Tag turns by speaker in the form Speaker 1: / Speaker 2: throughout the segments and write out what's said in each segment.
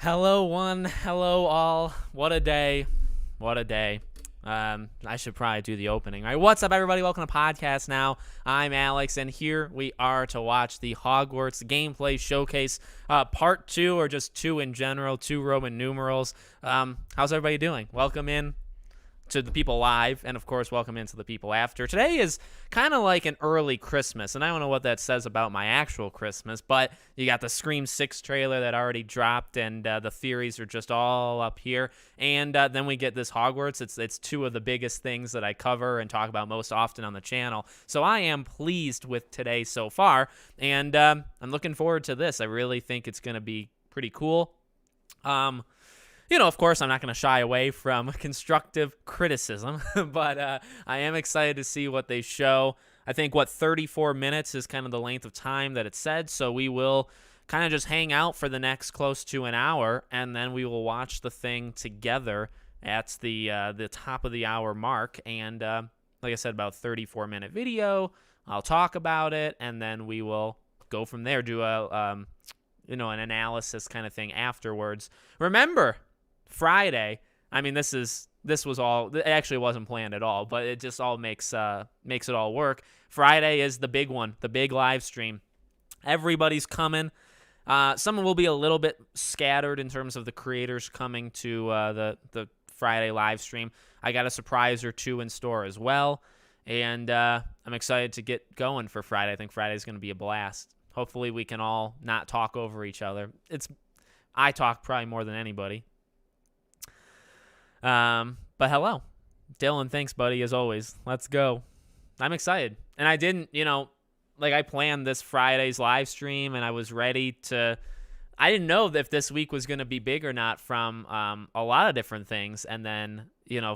Speaker 1: Hello, one. Hello, all. What a day. What a day. I should probably do the opening. All right, what's up, everybody? Welcome to Podcast Now. I'm Alex, and here we are to watch the Hogwarts gameplay showcase, part 2, or just 2 in general, 2 Roman numerals. How's everybody doing? Welcome in to the people live, and of course welcome into the people after. Today is kind of like an early Christmas, and I don't know what that says about my actual Christmas, but you got the Scream 6 trailer that already dropped, and the theories are just all up here, and then we get this Hogwarts. It's 2 of the biggest things that I cover and talk about most often on the channel, so I am pleased with today so far, and I'm looking forward to this. I really think it's going to be pretty cool. Of course, I'm not going to shy away from constructive criticism, but I am excited to see what they show. I think, 34 minutes is kind of the length of time that it said, so we will kind of just hang out for the next close to an hour, and then we will watch the thing together at the top of the hour mark. And like I said, about 34-minute video. I'll talk about it, and then we will go from there, do an analysis kind of thing afterwards. Remember, Friday, I mean, it actually wasn't planned at all, but it just all makes it all work. Friday is the big one, the big live stream. Everybody's coming. Some will be a little bit scattered in terms of the creators coming to the Friday live stream. I got a surprise or 2 in store as well, and I'm excited to get going for Friday. I think Friday's going to be a blast. Hopefully we can all not talk over each other. I talk probably more than anybody. But hello, Dylan. Thanks, buddy, as always. Let's go. I'm excited. And I didn't, I planned this Friday's live stream, and I was ready to. I didn't know if this week was going to be big or not from a lot of different things. And then,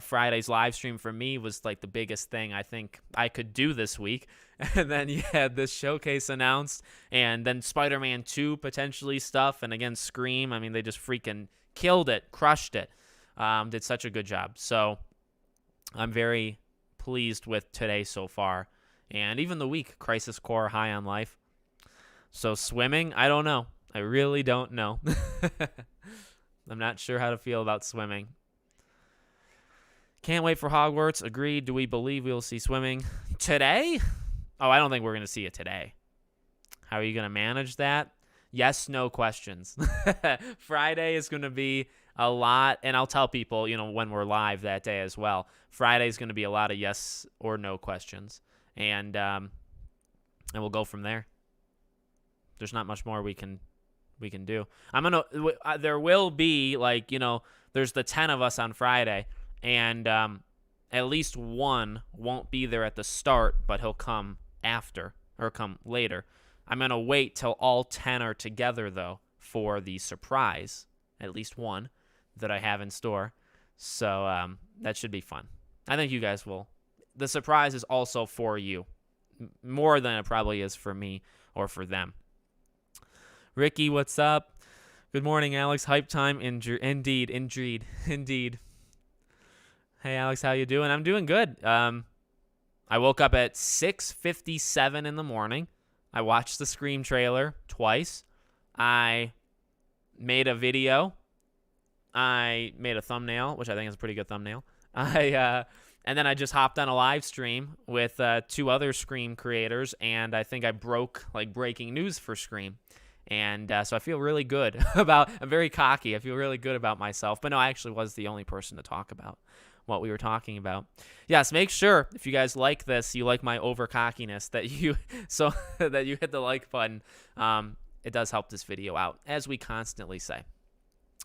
Speaker 1: Friday's live stream for me was like the biggest thing I think I could do this week. And then you had this showcase announced, and then Spider-Man 2 potentially stuff, and again, Scream. I mean, they just freaking killed it, crushed it. Did such a good job. So I'm very pleased with today so far. And even the week, Crisis Core, High on Life. So swimming, I don't know. I really don't know. I'm not sure how to feel about swimming. Can't wait for Hogwarts. Agreed. Do we believe we will see swimming today? Oh, I don't think we're going to see it today. How are you going to manage that? Yes, no questions. Friday is going to be a lot, and I'll tell people, when we're live that day as well. Friday is going to be a lot of yes or no questions, and we'll go from there. There's not much more we can do. There will be there's the 10 of us on Friday, and at least one won't be there at the start, but he'll come after or come later. I'm going to wait till all 10 are together, though, for the surprise, at least one, that I have in store. So that should be fun. I think you guys will. The surprise is also for you, more than it probably is for me or for them. Ricky, what's up? Good morning, Alex. Hype time. Indeed. Hey, Alex, how you doing? I'm doing good. I woke up at 6:57 in the morning. I watched the Scream trailer twice. I made a video. I made a thumbnail, which I think is a pretty good thumbnail. And then I just hopped on a live stream with 2 other Scream creators, and I think I broke breaking news for Scream. And so I feel really good I'm very cocky. I feel really good about myself. But no, I actually was the only person to talk about what we were talking about. Yes, make sure if you guys like this, you like my over cockiness, that you hit the like button. It does help this video out, as we constantly say.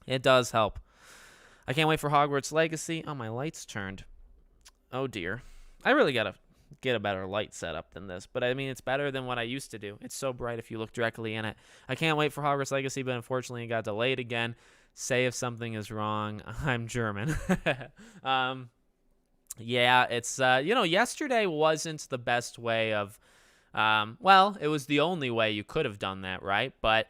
Speaker 1: It does help. I can't wait for Hogwarts Legacy. Oh, my light's turned. Oh dear. I really gotta get a better light setup than this, but I mean, it's better than what I used to do. It's so bright if you look directly in it. I can't wait for Hogwarts Legacy, but unfortunately it got delayed again. Say if something is wrong. I'm German. Yeah, it's, yesterday wasn't the best way of, it was the only way you could have done that, right? But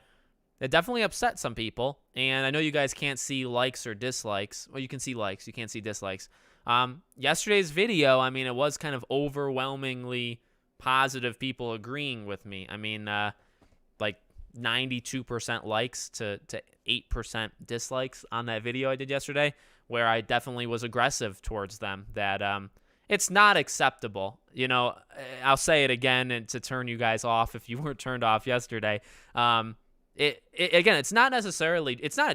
Speaker 1: it definitely upset some people. And I know you guys can't see likes or dislikes. Well, you can see likes. You can't see dislikes. Yesterday's video, I mean, it was kind of overwhelmingly positive people agreeing with me. I mean, 92% likes to 8% dislikes on that video I did yesterday, where I definitely was aggressive towards them, that it's not acceptable. I'll say it again, and to turn you guys off if you weren't turned off yesterday. Again, it's not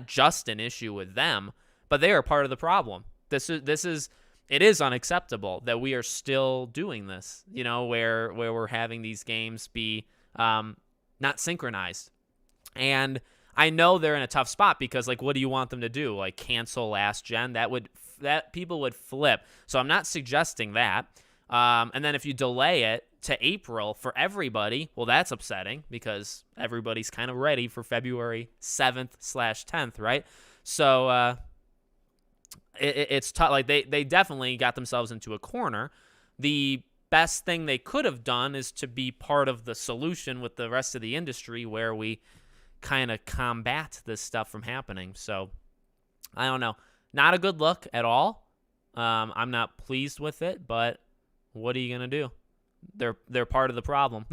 Speaker 1: just an issue with them, but they are part of the problem. It is unacceptable that we are still doing this, where we're having these games be not synchronized. And I know they're in a tough spot because, like, what do you want them to do? Like, cancel last gen? That people would flip. So I'm not suggesting that. And then if you delay it to April for everybody, well, that's upsetting because everybody's kind of ready for February 7th/10th, right? So it's tough. Like, they definitely got themselves into a corner. The best thing they could have done is to be part of the solution with the rest of the industry, where we kind of combat this stuff from happening. So I don't know. Not a good look at all. I'm not pleased with it, but what are you going to do? They're part of the problem.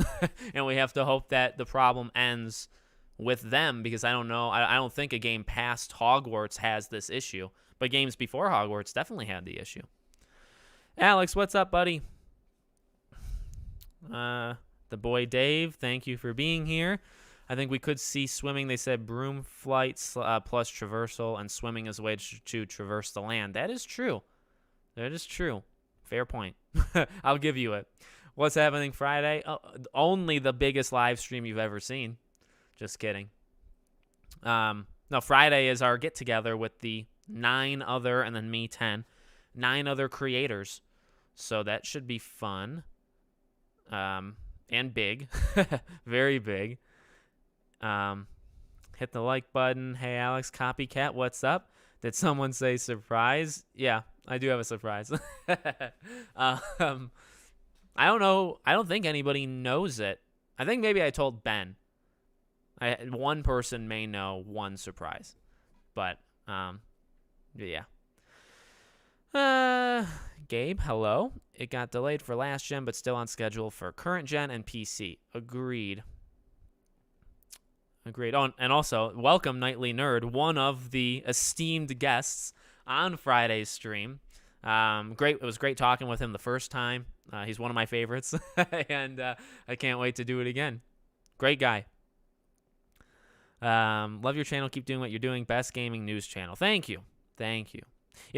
Speaker 1: And we have to hope that the problem ends with them, because I don't know. I don't think a game past Hogwarts has this issue, but games before Hogwarts definitely had the issue. Alex, what's up, buddy? The boy Dave, thank you for being here. I think we could see swimming. They said broom flights plus traversal, and swimming is a way to traverse the land. That is true. That is true. Fair point. I'll give you it. What's happening Friday? Oh, only the biggest live stream you've ever seen. Just kidding. No, Friday is our get-together with the 9 other, and then me 10, 9 other creators. So that should be fun. And big. Very big. Hit the like button. Hey, Alex, copycat, what's up? Did someone say surprise? Yeah, I do have a surprise. I don't know. I don't think anybody knows it. I think maybe I told Ben. One person may know one surprise. But, yeah. Gabe, hello. It got delayed for last gen, but still on schedule for current gen and PC. Agreed. Oh, and also, welcome, Nightly Nerd, one of the esteemed guests on Friday's stream. Great. It was great talking with him the first time. He's one of my favorites, and I can't wait to do it again. Great guy. Love your channel. Keep doing what you're doing. Best gaming news channel. Thank you. Thank you.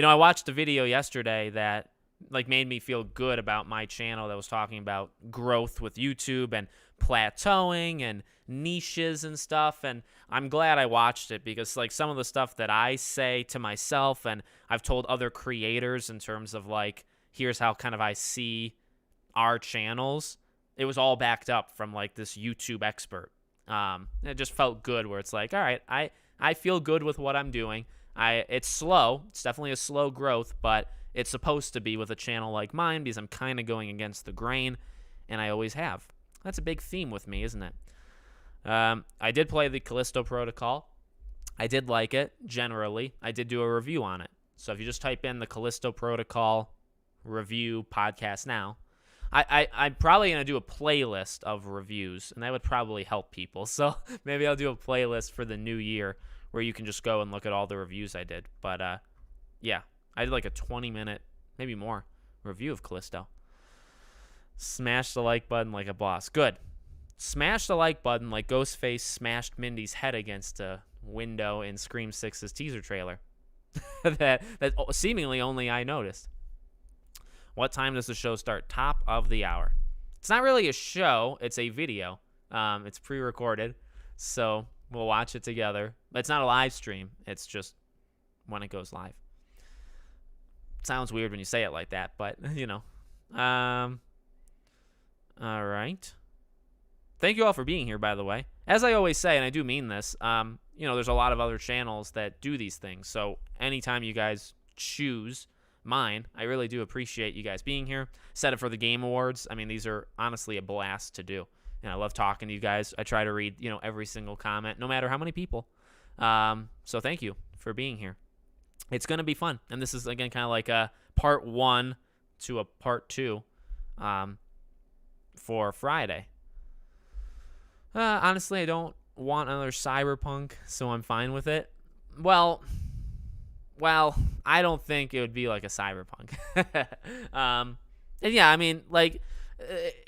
Speaker 1: I watched a video yesterday that made me feel good about my channel, that was talking about growth with YouTube and plateauing and niches and stuff, and I'm glad I watched it, because some of the stuff that I say to myself and I've told other creators in terms of here's how kind of I see our channels, it was all backed up from this YouTube expert. It just felt good, where it's all right, I feel good with what I'm doing. It's slow. It's definitely a slow growth, but it's supposed to be with a channel like mine, because I'm kind of going against the grain, and I always have. That's a big theme with me, isn't it? I did play the Callisto Protocol. I did like it, generally. I did do a review on it. So if you just type in the Callisto Protocol review podcast now, I'm probably going to do a playlist of reviews, and that would probably help people. So maybe I'll do a playlist for the new year where you can just go and look at all the reviews I did. But, yeah, I did a 20-minute, maybe more, review of Callisto. Smash the like button like a boss. Good. Smash the like button like Ghostface smashed Mindy's head against a window in Scream 6's teaser trailer. that seemingly only I noticed. What time does the show start? Top of the hour. It's not really a show. It's a video. It's pre-recorded, so we'll watch it together. But it's not a live stream. It's just when it goes live. Sounds weird when you say it like that, but, all right. Thank you all for being here, by the way. As I always say, and I do mean this, there's a lot of other channels that do these things. So anytime you guys choose mine, I really do appreciate you guys being here. Set it for the Game Awards. I mean, these are honestly a blast to do. And I love talking to you guys. I try to read, every single comment, no matter how many people. So thank you for being here. It's going to be fun. And this is, again, kind of like a part 1 to a part 2 for Friday. Honestly, I don't want another Cyberpunk, so I'm fine with it. Well, I don't think it would be like a Cyberpunk. And yeah, I mean, like,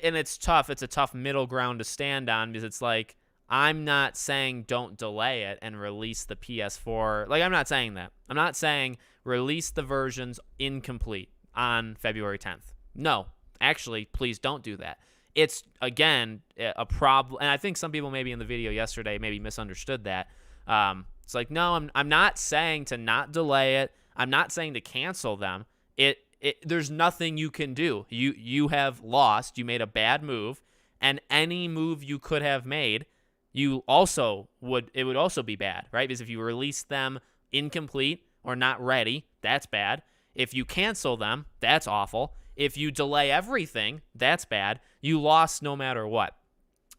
Speaker 1: and it's tough. It's a tough middle ground to stand on because it's like, I'm not saying don't delay it and release the PS4. Like, I'm not saying that. I'm not saying release the versions incomplete on February 10th. No, actually, please don't do that. It's, again, a problem. And I think some people maybe in the video yesterday maybe misunderstood that. It's like, no, I'm not saying to not delay it. I'm not saying to cancel them. There's nothing you can do. You have lost. You made a bad move, and any move you could have made, it would also be bad, right? Because if you release them incomplete or not ready, that's bad. If you cancel them, that's awful. If you delay everything, that's bad. You lost no matter what.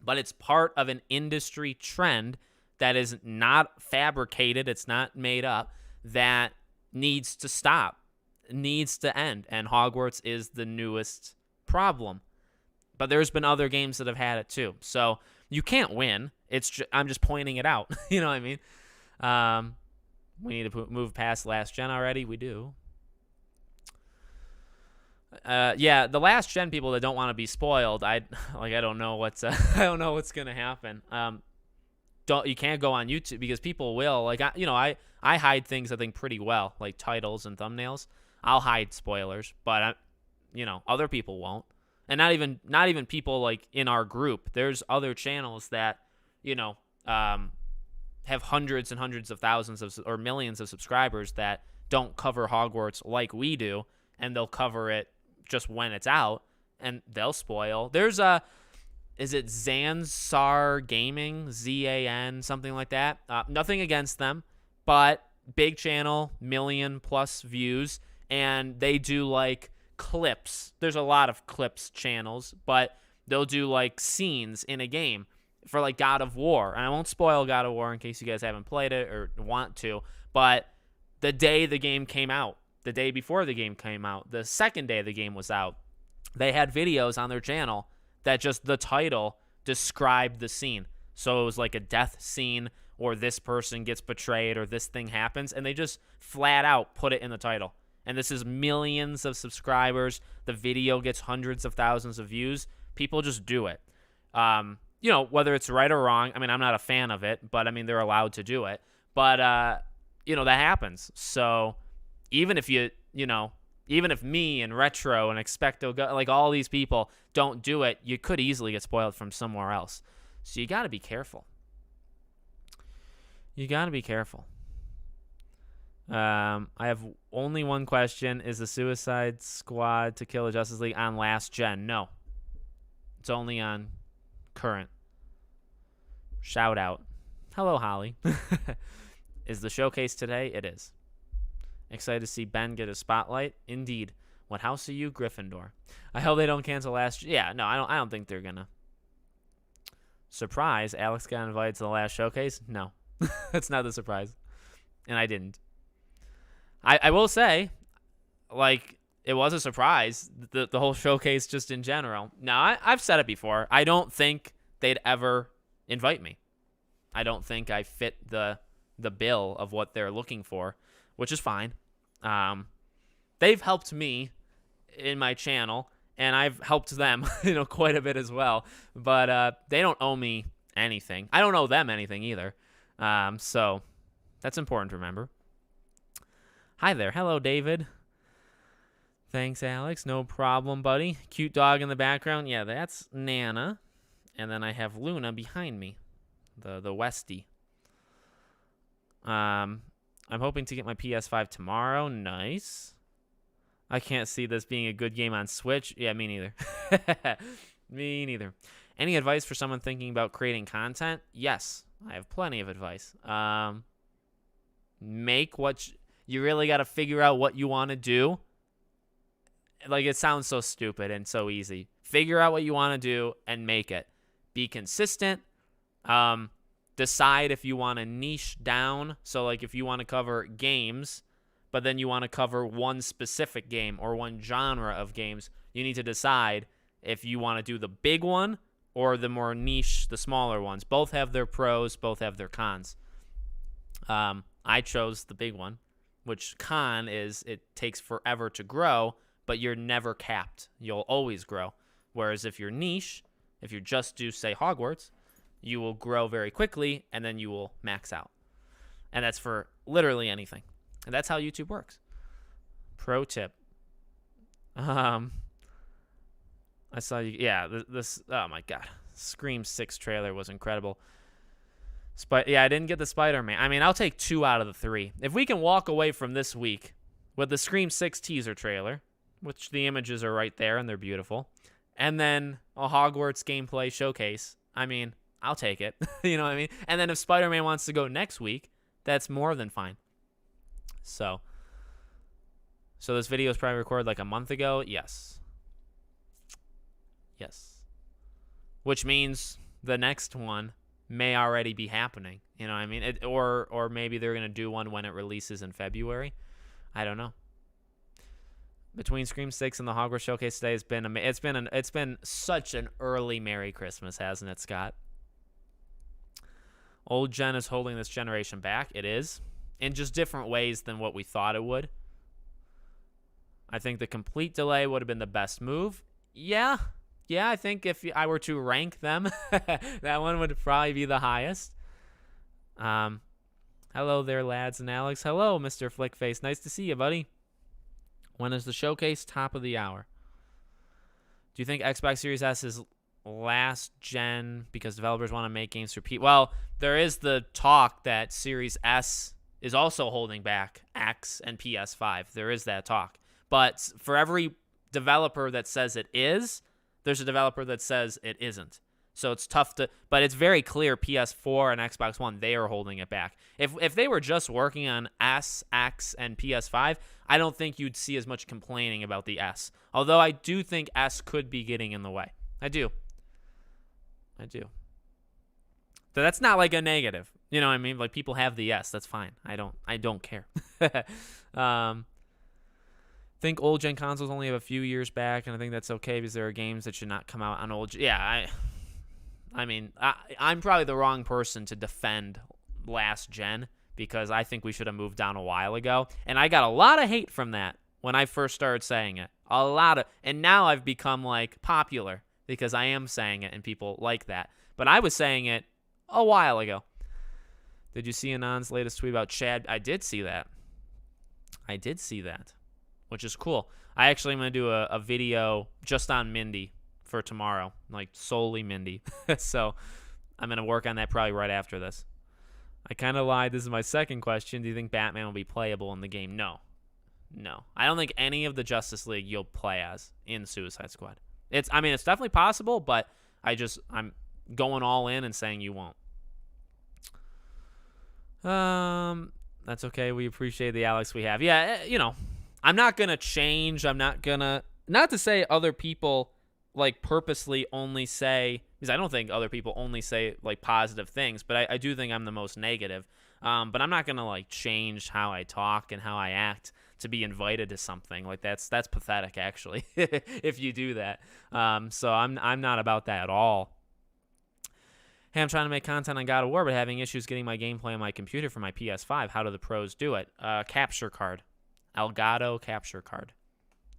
Speaker 1: But it's part of an industry trend that is not fabricated, it's not made up, that needs to stop, needs to end. And Hogwarts is the newest problem. But there's been other games that have had it too. So you can't win. I'm just pointing it out. You know what I mean? We need to move past last gen already. We do. Yeah, the last gen people that don't want to be spoiled, I don't know what's gonna happen. You can't go on YouTube because people will, like, I hide things I think pretty well, like titles and thumbnails. I'll hide spoilers, but other people won't, and not even people like in our group. There's other channels that have hundreds and hundreds of thousands or millions of subscribers that don't cover Hogwarts like we do, and they'll cover it just when it's out, and they'll spoil. There's is it Zansar Gaming, ZAN, something like that? Nothing against them, but big channel, 1 million+ views, and they do like clips. There's a lot of clips channels, but they'll do like scenes in a game for like God of War. And I won't spoil God of War in case you guys haven't played it or want to, but the day the game came out, the day before the game came out, the second day the game was out, they had videos on their channel that just the title described the scene. So it was like a death scene, or this person gets betrayed, or this thing happens, and they just flat out put it in the title. And this is millions of subscribers. The video gets hundreds of thousands of views. People just do it. Whether it's right or wrong, I mean, I'm not a fan of it, but I mean, they're allowed to do it. But, that happens. So even if even if me and Retro and Expecto, like all these people don't do it, you could easily get spoiled from somewhere else. So you got to be careful. I have only one question. Is the Suicide Squad to kill the Justice League on last gen? No. It's only on current. Shout out. Hello, Holly. Is the showcase today? It is. Excited to see Ben get a spotlight. Indeed. What house are you? Gryffindor. I hope they don't cancel last. Yeah, no, I don't think they're gonna. Surprise! Alex got invited to the last showcase. No, that's not the surprise, and I didn't. I will say, like, it was a surprise. The whole showcase, just in general. Now, I've said it before. I don't think they'd ever invite me. I don't think I fit the bill of what they're looking for, which is fine. They've helped me in my channel, and I've helped them, quite a bit as well. But they don't owe me anything. I don't owe them anything either. So that's important to remember. Hi there. Hello, David. Thanks, Alex. No problem, buddy. Cute dog in the background. Yeah, that's Nana. And then I have Luna behind me, the Westie. I'm hoping to get my PS5 tomorrow. Nice. I can't see this being a good game on Switch. Yeah, me neither. Me neither. Any advice for someone thinking about creating content? Yes, I have plenty of advice. Make what you really got to figure out what you want to do. Like, it sounds so stupid and so easy. Figure out what you want to do and make it. Be consistent. Decide if you want to niche down. So, like, if you want to cover games, but then you want to cover one specific game or one genre of games, you need to decide if you want to do the big one or the more niche, the smaller ones. Both have their pros, both have their cons. I chose the big one, which con is it takes forever to grow, but you're never capped. You'll always grow. Whereas if you're niche, if you just do, say, Hogwarts, you will grow very quickly, and then you will max out. And that's for literally anything. And that's how YouTube works. Pro tip. I saw you. Yeah, this. Oh my God, Scream 6 trailer was incredible. Yeah, I didn't get the Spider-Man. I mean, I'll take 2 out of the 3. If we can walk away from this week with the Scream 6 teaser trailer, which the images are right there and they're beautiful, and then a Hogwarts gameplay showcase, I mean, I'll take it. You know what I mean? And then if Spider-Man wants to go next week, that's more than fine. So this video was probably recorded like a month ago. Yes. Which means the next one may already be happening. You know what I mean? Or maybe they're going to do one when it releases in February. I don't know. Between Scream 6 and the Hogwarts showcase today, it's been such an early Merry Christmas, hasn't it, Scott? Old gen is holding this generation back. It is, in just different ways than what we thought it would. I think the complete delay would have been the best move. Yeah, I think if I were to rank them, that one would probably be the highest. Hello there, lads and Alex. Hello, Mr. Flickface. Nice to see you, buddy. When is the showcase? Top of the hour. Do you think Xbox Series S is last gen because developers want to make games repeat? Well, there is the talk that Series S is also holding back X and PS5. There is that talk. But for every developer that says it is, there's a developer that says it isn't. So it's tough to, but it's very clear PS4 and Xbox One, they are holding it back. If they were just working on S, X, and PS5, I don't think you'd see as much complaining about the S. Although I do think S could be getting in the way. I do. So that's not like a negative. You know what I mean? Like people have the S, that's fine. I don't care. Think old gen consoles only have a few years back, and I think that's okay because there are games that should not come out on old. Yeah, I mean, I'm probably the wrong person to defend last gen because I think we should have moved on a while ago. And I got a lot of hate from that when I first started saying it. And now I've become like popular because I am saying it and people like that. But I was saying it a while ago. Did you see Anon's latest tweet about Chad? I did see that. Which is cool. I actually am going to do a video just on Mindy for tomorrow, like solely Mindy. So I'm going to work on that probably right after this. I kind of lied. This is my second question. Do you think Batman will be playable in the game? No. I don't think any of the Justice League you'll play as in Suicide Squad. It's definitely possible, but I'm going all in and saying you won't. That's okay. We appreciate the Alex we have. Yeah, I'm not going to change. Not to say other people like purposely only say, because I don't think other people only say like positive things, but I do think I'm the most negative. But I'm not going to like change how I talk and how I act to be invited to something. Like that's pathetic actually, if you do that. So I'm not about that at all. Hey, I'm trying to make content on God of War, but having issues getting my gameplay on my computer for my PS5. How do the pros do it? Capture card. Elgato capture card.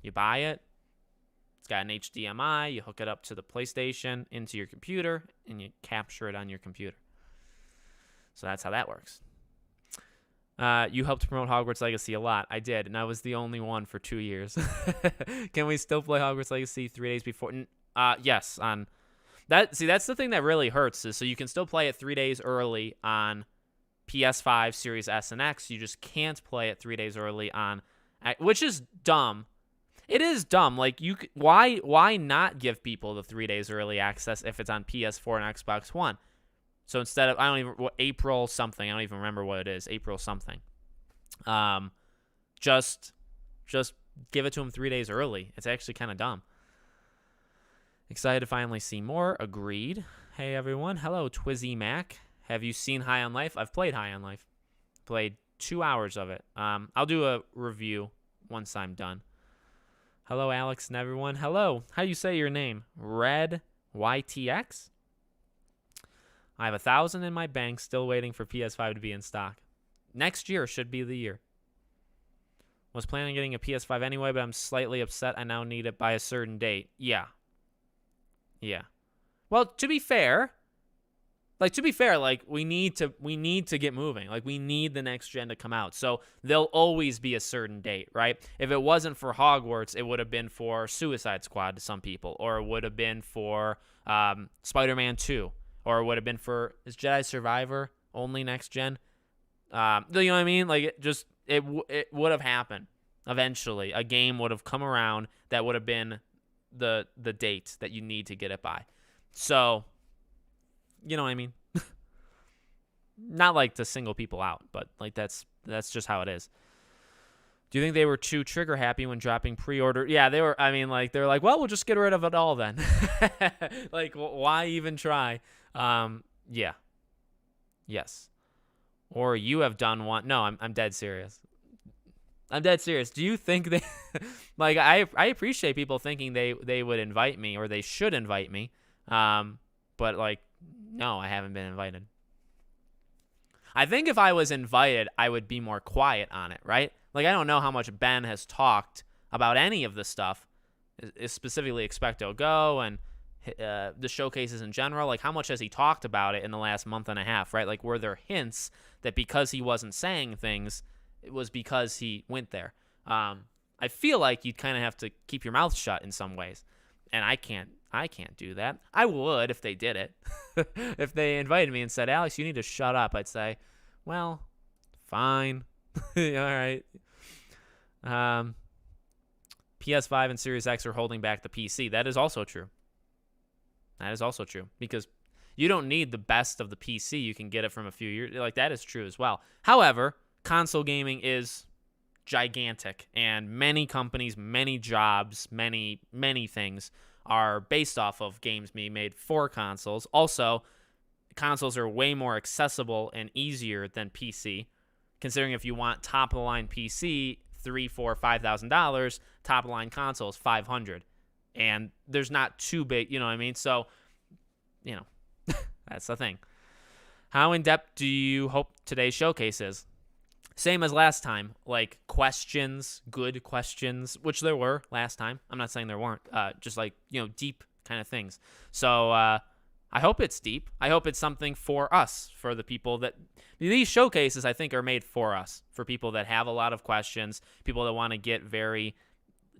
Speaker 1: You buy it. It's got an HDMI. You hook it up to the PlayStation into your computer, and you capture it on your computer. So that's how that works. You helped promote Hogwarts Legacy a lot. I did, and I was the only one for 2 years. Can we still play Hogwarts Legacy 3 days before? Yes. On that. See, that's the thing that really hurts. Is so you can still play it 3 days early on PS5, Series S and X. You just can't play it 3 days early on, which is dumb. It is dumb. Like why not give people the 3 days early access if it's on PS4 and Xbox One? So instead of April something, I don't even remember what it is. April something. Just give it to them 3 days early. It's actually kind of dumb. Excited to finally see more. Agreed. Hey everyone. Hello, Twizzy Mac. Have you seen High on Life? I've played High on Life. Played 2 hours of it. I'll do a review once I'm done. Hello, Alex and everyone. Hello. How do you say your name? Red YTX? I have 1,000 in my bank still waiting for PS5 to be in stock. Next year should be the year. Was planning on getting a PS5 anyway, but I'm slightly upset I now need it by a certain date. Yeah. Well, to be fair, we need to get moving. Like, we need the next gen to come out. So there'll always be a certain date, right? If it wasn't for Hogwarts, it would have been for Suicide Squad to some people, or it would have been for Spider-Man 2, or it would have been for, is Jedi Survivor only next gen? You know what I mean? Like, it would have happened eventually. A game would have come around that would have been the date that you need to get it by. So, you know what I mean? Not like to single people out, but like that's just how it is. Do you think they were too trigger happy when dropping pre-order? Yeah, they were. I mean, like, they're like, well, we'll just get rid of it all then. Like, why even try? Yeah. Yes. Or you have done one. No, I'm dead serious. I'm dead serious. Do you think they like, I appreciate people thinking they would invite me, or they should invite me. But like, no, I haven't been invited. I think if I was invited, I would be more quiet on it, right? Like, I don't know how much Ben has talked about any of this stuff, specifically Expecto Go and the showcases in general. Like, how much has he talked about it in the last month and a half, right? Like, were there hints that because he wasn't saying things, it was because he went there? I feel like you'd kind of have to keep your mouth shut in some ways, and I can't do that. I would if they did it. If they invited me and said, Alex, you need to shut up, I'd say, well, fine. All right. PS5 and Series X are holding back the PC. That is also true. Because you don't need the best of the PC. You can get it from a few years. Like, that is true as well. However, console gaming is gigantic, and many companies, many jobs, many things are based off of games being made for consoles. Also, consoles are way more accessible and easier than PC, considering if you want top-of-the-line PC, $3,000, $4,000, $5,000, top-of-the-line consoles, $500. And there's not too big, you know what I mean? So, you know, that's the thing. How in-depth do you hope today's showcase is? Same as last time, like questions, good questions, which there were last time. I'm not saying there weren't, just like, you know, deep kind of things. So I hope it's deep. I hope it's something for us, for the people that, these showcases I think are made for us, for people that have a lot of questions, people that want to get very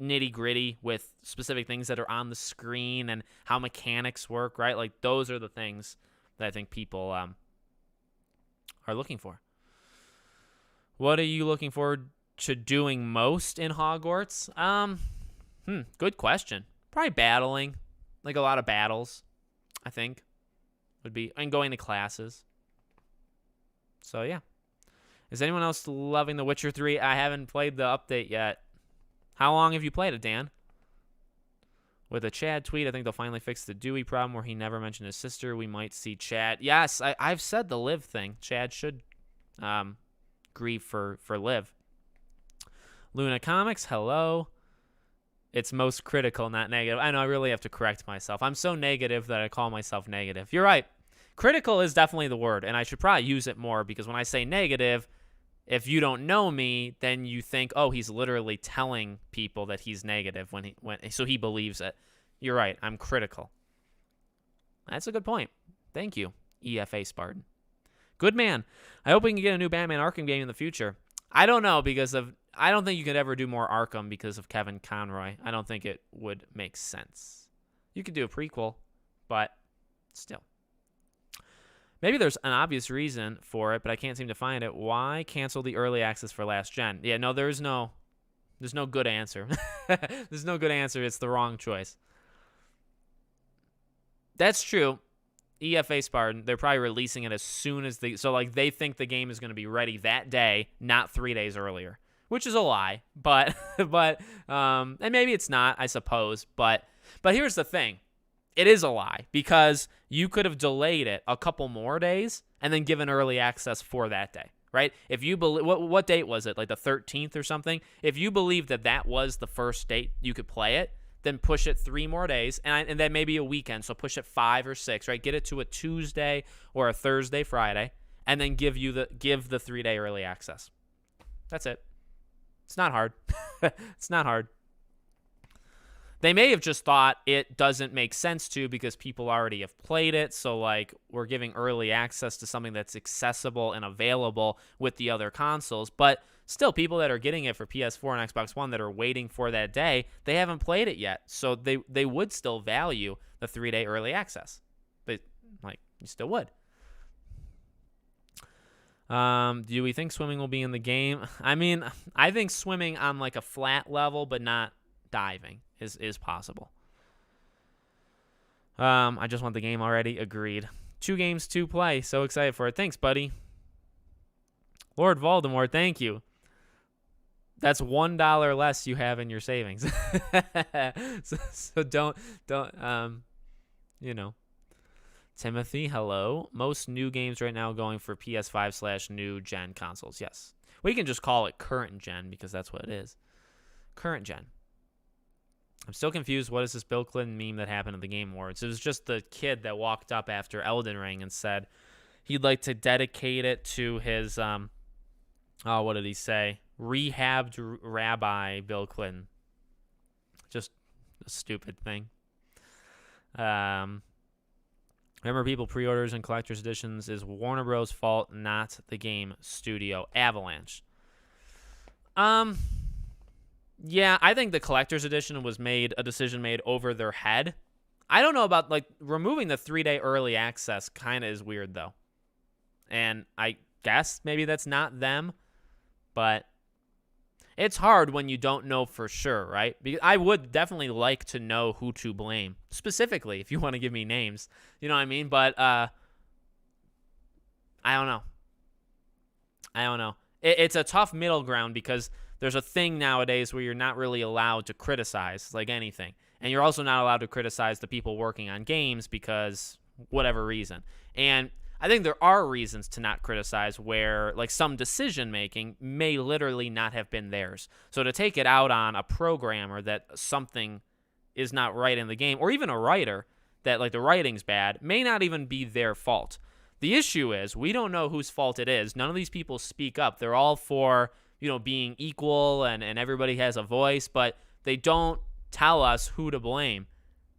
Speaker 1: nitty gritty with specific things that are on the screen and how mechanics work, right? Like, those are the things that I think people are looking for. What are you looking forward to doing most in Hogwarts? Good question. Probably battling, like a lot of battles, I think, would be, and going to classes. So, yeah. Is anyone else loving The Witcher 3? I haven't played the update yet. How long have you played it, Dan? With a Chad tweet, I think they'll finally fix the Dewey problem where he never mentioned his sister. We might see Chad. Yes, I've said the Liv thing. Chad should grieve for Liv. Luna Comics, hello. It's most critical, not negative. I know, I really have to correct myself. I'm so negative that I call myself negative. You're right. Critical is definitely the word, and I should probably use it more, because when I say negative, if you don't know me, then you think, oh, he's literally telling people that he's negative so he believes it. You're right. I'm critical. That's a good point. Thank you, EFA Spartan. Good man. I hope we can get a new Batman Arkham game in the future. I don't know, I don't think you could ever do more Arkham because of Kevin Conroy. I don't think it would make sense. You could do a prequel, but still. Maybe there's an obvious reason for it, but I can't seem to find it. Why cancel the early access for last gen? Yeah, no, there's no good answer. There's no good answer. It's the wrong choice. That's true. EFA Spartan, they're probably releasing it as soon as they think the game is going to be ready that day, not 3 days earlier, which is a lie. But and maybe it's not, I suppose. But here's the thing. It is a lie, because you could have delayed it a couple more days and then given early access for that day, right? If you believe, what date was it? Like the 13th or something? If you believe that was the first date you could play it, then push it 3 more days, and then maybe a weekend. So push it 5 or 6, right? Get it to a Tuesday or a Thursday, Friday, and then give the 3-day early access. That's it. It's not hard. It's not hard. They may have just thought it doesn't make sense to because people already have played it. So, like, we're giving early access to something that's accessible and available with the other consoles. But still, people that are getting it for PS4 and Xbox One that are waiting for that day, they haven't played it yet. So they would still value the 3-day early access. But, like, you still would. Do we think swimming will be in the game? I mean, I think swimming on, like, a flat level but not diving is possible. I just want the game already. Agreed. 2 games to play. So excited for it. Thanks, buddy. Lord Voldemort, thank you. That's $1 less you have in your savings. so don't Timothy, hello. Most new games right now going for PS5/new gen consoles. Yes. We can just call it current gen because that's what it is. Current gen. I'm still confused. What is this Bill Clinton meme that happened at the Game Awards? It was just the kid that walked up after Elden Ring and said he'd like to dedicate it to his, what did he say? Rehabbed Rabbi Bill Clinton. Just a stupid thing. Remember, people, pre-orders and collector's editions is Warner Bros. Fault, not the game studio. Avalanche. Yeah, I think the collector's edition was a decision made over their head. I don't know about, like, removing the 3-day early access kind of is weird, though. And I guess maybe that's not them, but it's hard when you don't know for sure, right? Because I would definitely like to know who to blame, specifically, if you want to give me names. You know what I mean? But I don't know. It's a tough middle ground because there's a thing nowadays where you're not really allowed to criticize, like, anything. And you're also not allowed to criticize the people working on games because whatever reason. And I think there are reasons to not criticize where, like, some decision-making may literally not have been theirs. So to take it out on a programmer that something is not right in the game, or even a writer that, like, the writing's bad, may not even be their fault. The issue is we don't know whose fault it is. None of these people speak up. They're all for, being equal and everybody has a voice, but they don't tell us who to blame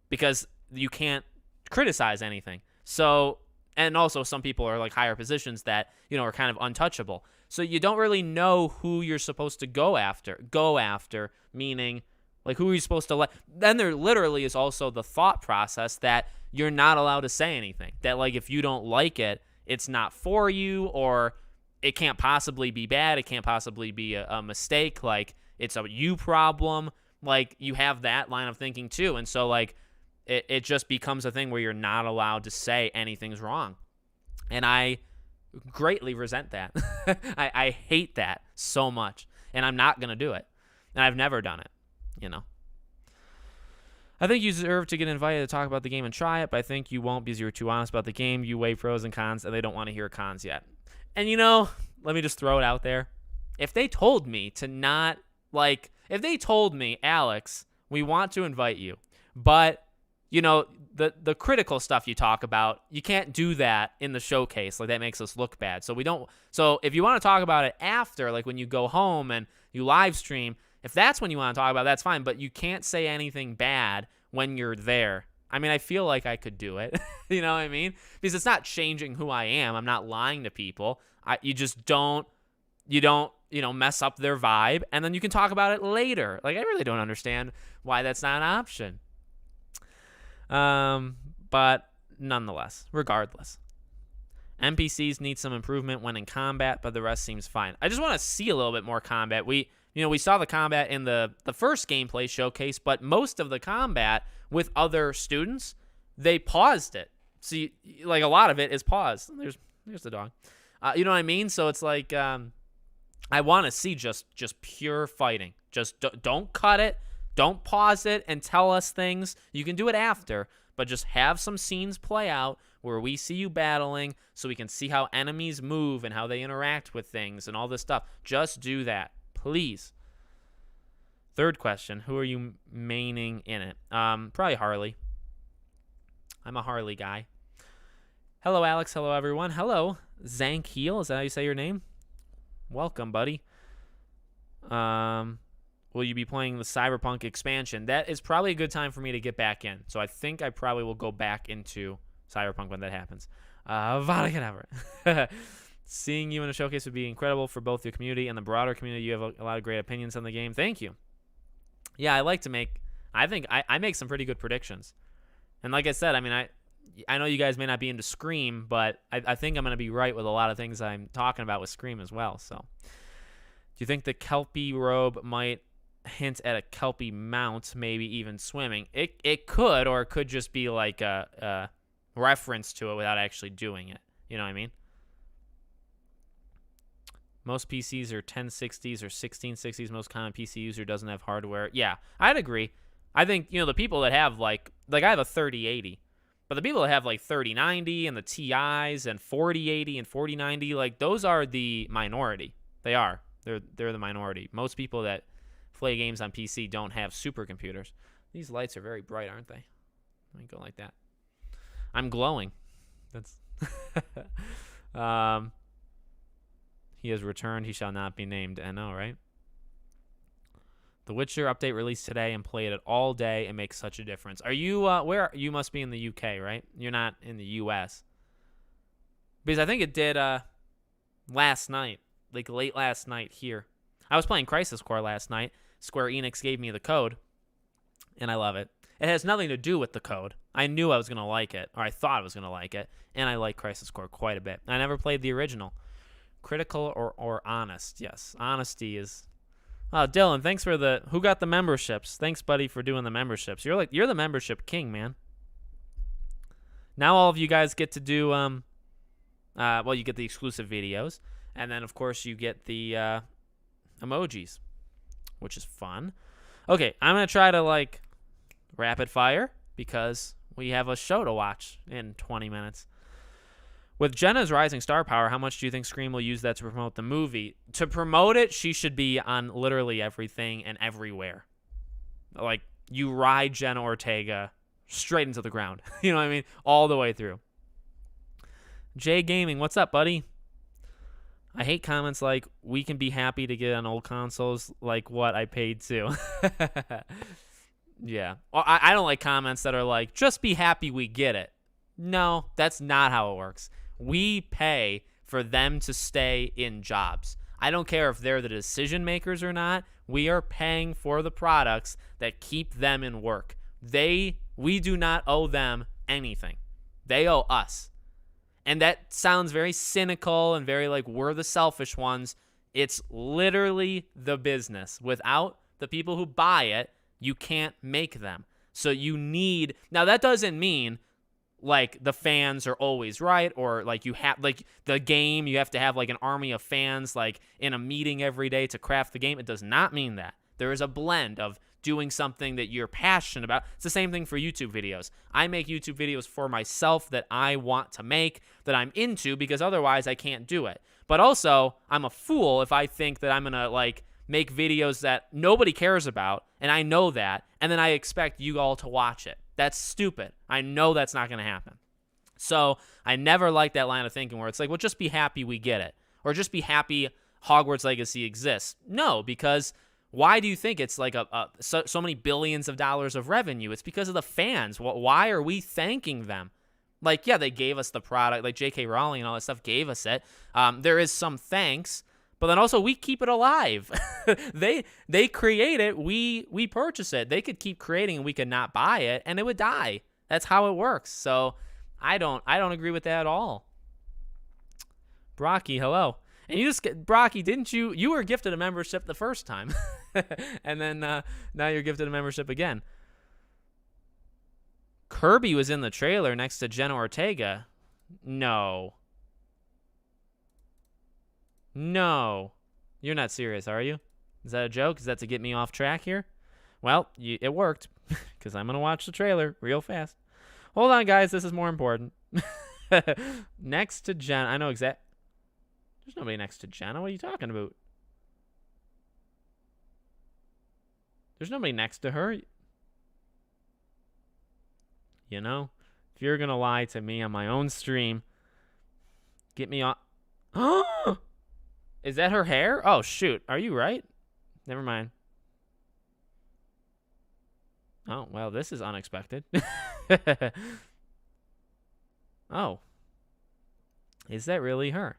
Speaker 1: because you can't criticize anything. So, and also some people are, like, higher positions that, are kind of untouchable. So you don't really know who you're supposed to go after, meaning, like, who are you supposed to let? Then there literally is also the thought process that you're not allowed to say anything. That, like, if you don't like it, it's not for you, or it can't possibly be bad. It can't possibly be a mistake. Like, it's a you problem. Like, you have that line of thinking too. And so, like, it just becomes a thing where you're not allowed to say anything's wrong. And I greatly resent that. I hate that so much. And I'm not going to do it. And I've never done it, I think you deserve to get invited to talk about the game and try it, but I think you won't because you're too honest about the game. You weigh pros and cons, and they don't want to hear cons yet. And, let me just throw it out there. If they told me to not, like, if they told me, Alex, we want to invite you, but, the critical stuff you talk about, you can't do that in the showcase. Like, that makes us look bad. So if you want to talk about it after, like, when you go home and you live stream, if that's when you want to talk about it, that's fine, but you can't say anything bad when you're there. I mean, I feel like I could do it. You know what I mean? Because it's not changing who I am. I'm not lying to people. You just don't, mess up their vibe, and then you can talk about it later. Like, I really don't understand why that's not an option. But nonetheless, regardless, NPCs need some improvement when in combat, but the rest seems fine. I just want to see a little bit more combat. We saw the combat in the first gameplay showcase, but most of the combat with other students, they paused it. See, like, a lot of it is paused. There's the dog. You know what I mean? So it's like, I want to see just pure fighting. Just don't cut it. Don't pause it and tell us things. You can do it after, but just have some scenes play out where we see you battling so we can see how enemies move and how they interact with things and all this stuff. Just do that, please. Third question, who are you maining in it? Probably Harley. I'm a Harley guy. Hello, Alex. Hello, everyone. Hello, Zankiel. Is that how you say your name? Welcome, buddy. Will you be playing the Cyberpunk expansion? That is probably a good time for me to get back in. So I think I probably will go back into Cyberpunk when that happens. Seeing you in a showcase would be incredible for both your community and the broader community. You have a lot of great opinions on the game. Thank you. Yeah, I like to make. I think I make some pretty good predictions. And like I said, I mean, I know you guys may not be into Scream, but I think I'm going to be right with a lot of things I'm talking about with Scream as well. So, do you think the Kelpie robe might hint at a Kelpie mount, maybe even swimming? It could, or it could just be like a reference to it without actually doing it. You know what I mean? Most PCs are 1060s or 1660s. Most common PC user doesn't have hardware. Yeah, I'd agree. I think, the people that have like I have a 3080, but the people that have like 3090 and the TIs and 4080 and 4090, like those are the minority. They are. They're the minority. Most people that play games on PC don't have supercomputers. These lights are very bright, aren't they? Let me go like that. I'm glowing. That's he has returned. He shall not be named. I know, right? The Witcher update released today and played it all day. It makes such a difference. Are you where? You must be in the UK, right? You're not in the US. Because I think it did last night, like late last night here. I was playing Crisis Core last night. Square Enix gave me the code, and I love it. It has nothing to do with the code. I knew I was going to like it, or I thought I was going to like it, and I like Crisis Core quite a bit. I never played the original. Critical or honest? Yes, honesty is... Oh, Dylan, thanks for who got the memberships? Thanks, buddy, for doing the memberships. You're the membership king, man. Now all of you guys get to do, you get the exclusive videos, and then, of course, you get the emojis, which is fun. Okay, I'm going to try to, rapid fire, because we have a show to watch in 20 minutes. With Jenna's rising star power, how much do you think Scream will use that to promote the movie? To promote it, she should be on literally everything and everywhere. Like, you ride Jenna Ortega straight into the ground. You know what I mean? All the way through. Jay Gaming, what's up, buddy? I hate comments like, we can be happy to get on old consoles, like what I paid to. Yeah. Well, I don't like comments that are like, just be happy we get it. No, that's not how it works. We pay for them to stay in jobs. I don't care if they're the decision makers or not. We are paying for the products that keep them in work. We do not owe them anything. They owe us. And that sounds very cynical and very like we're the selfish ones. It's literally the business. Without the people who buy it, you can't make them. So you need... Now, that doesn't mean... like the fans are always right, or like you have like the game, you have to have like an army of fans like in a meeting every day to craft the game. It does not mean that. There is a blend of doing something that you're passionate about. It's the same thing for YouTube videos. I make YouTube videos for myself that I want to make, that I'm into, because otherwise I can't do it. But also, I'm a fool if I think that I'm gonna like make videos that nobody cares about, and I know that, and then I expect you all to watch it. That's stupid. I know that's not going to happen. So I never liked that line of thinking where it's like, well, just be happy we get it. Or just be happy Hogwarts Legacy exists. No, because why do you think it's like so many billions of dollars of revenue? It's because of the fans. Why are we thanking them? Like, yeah, they gave us the product. Like J.K. Rowling and all that stuff gave us it. There is some thanks. But then also we keep it alive. They create it, we purchase it. They could keep creating and we could not buy it and it would die. That's how it works. So I don't agree with that at all. Brocky, hello. And Brocky, didn't you were gifted a membership the first time. And then now you're gifted a membership again. Kirby was in the trailer next to Jenna Ortega. No. No. You're not serious, are you? Is that a joke? Is that to get me off track here? Well, it worked, because I'm going to watch the trailer real fast. Hold on, guys. This is more important. Next to Jenna. I know exact. There's nobody next to Jenna. What are you talking about? There's nobody next to her. You know? If you're going to lie to me on my own stream, get me on. Is that her hair? Oh, shoot. Are you right? Never mind. Oh, well, this is unexpected. Oh. Is that really her?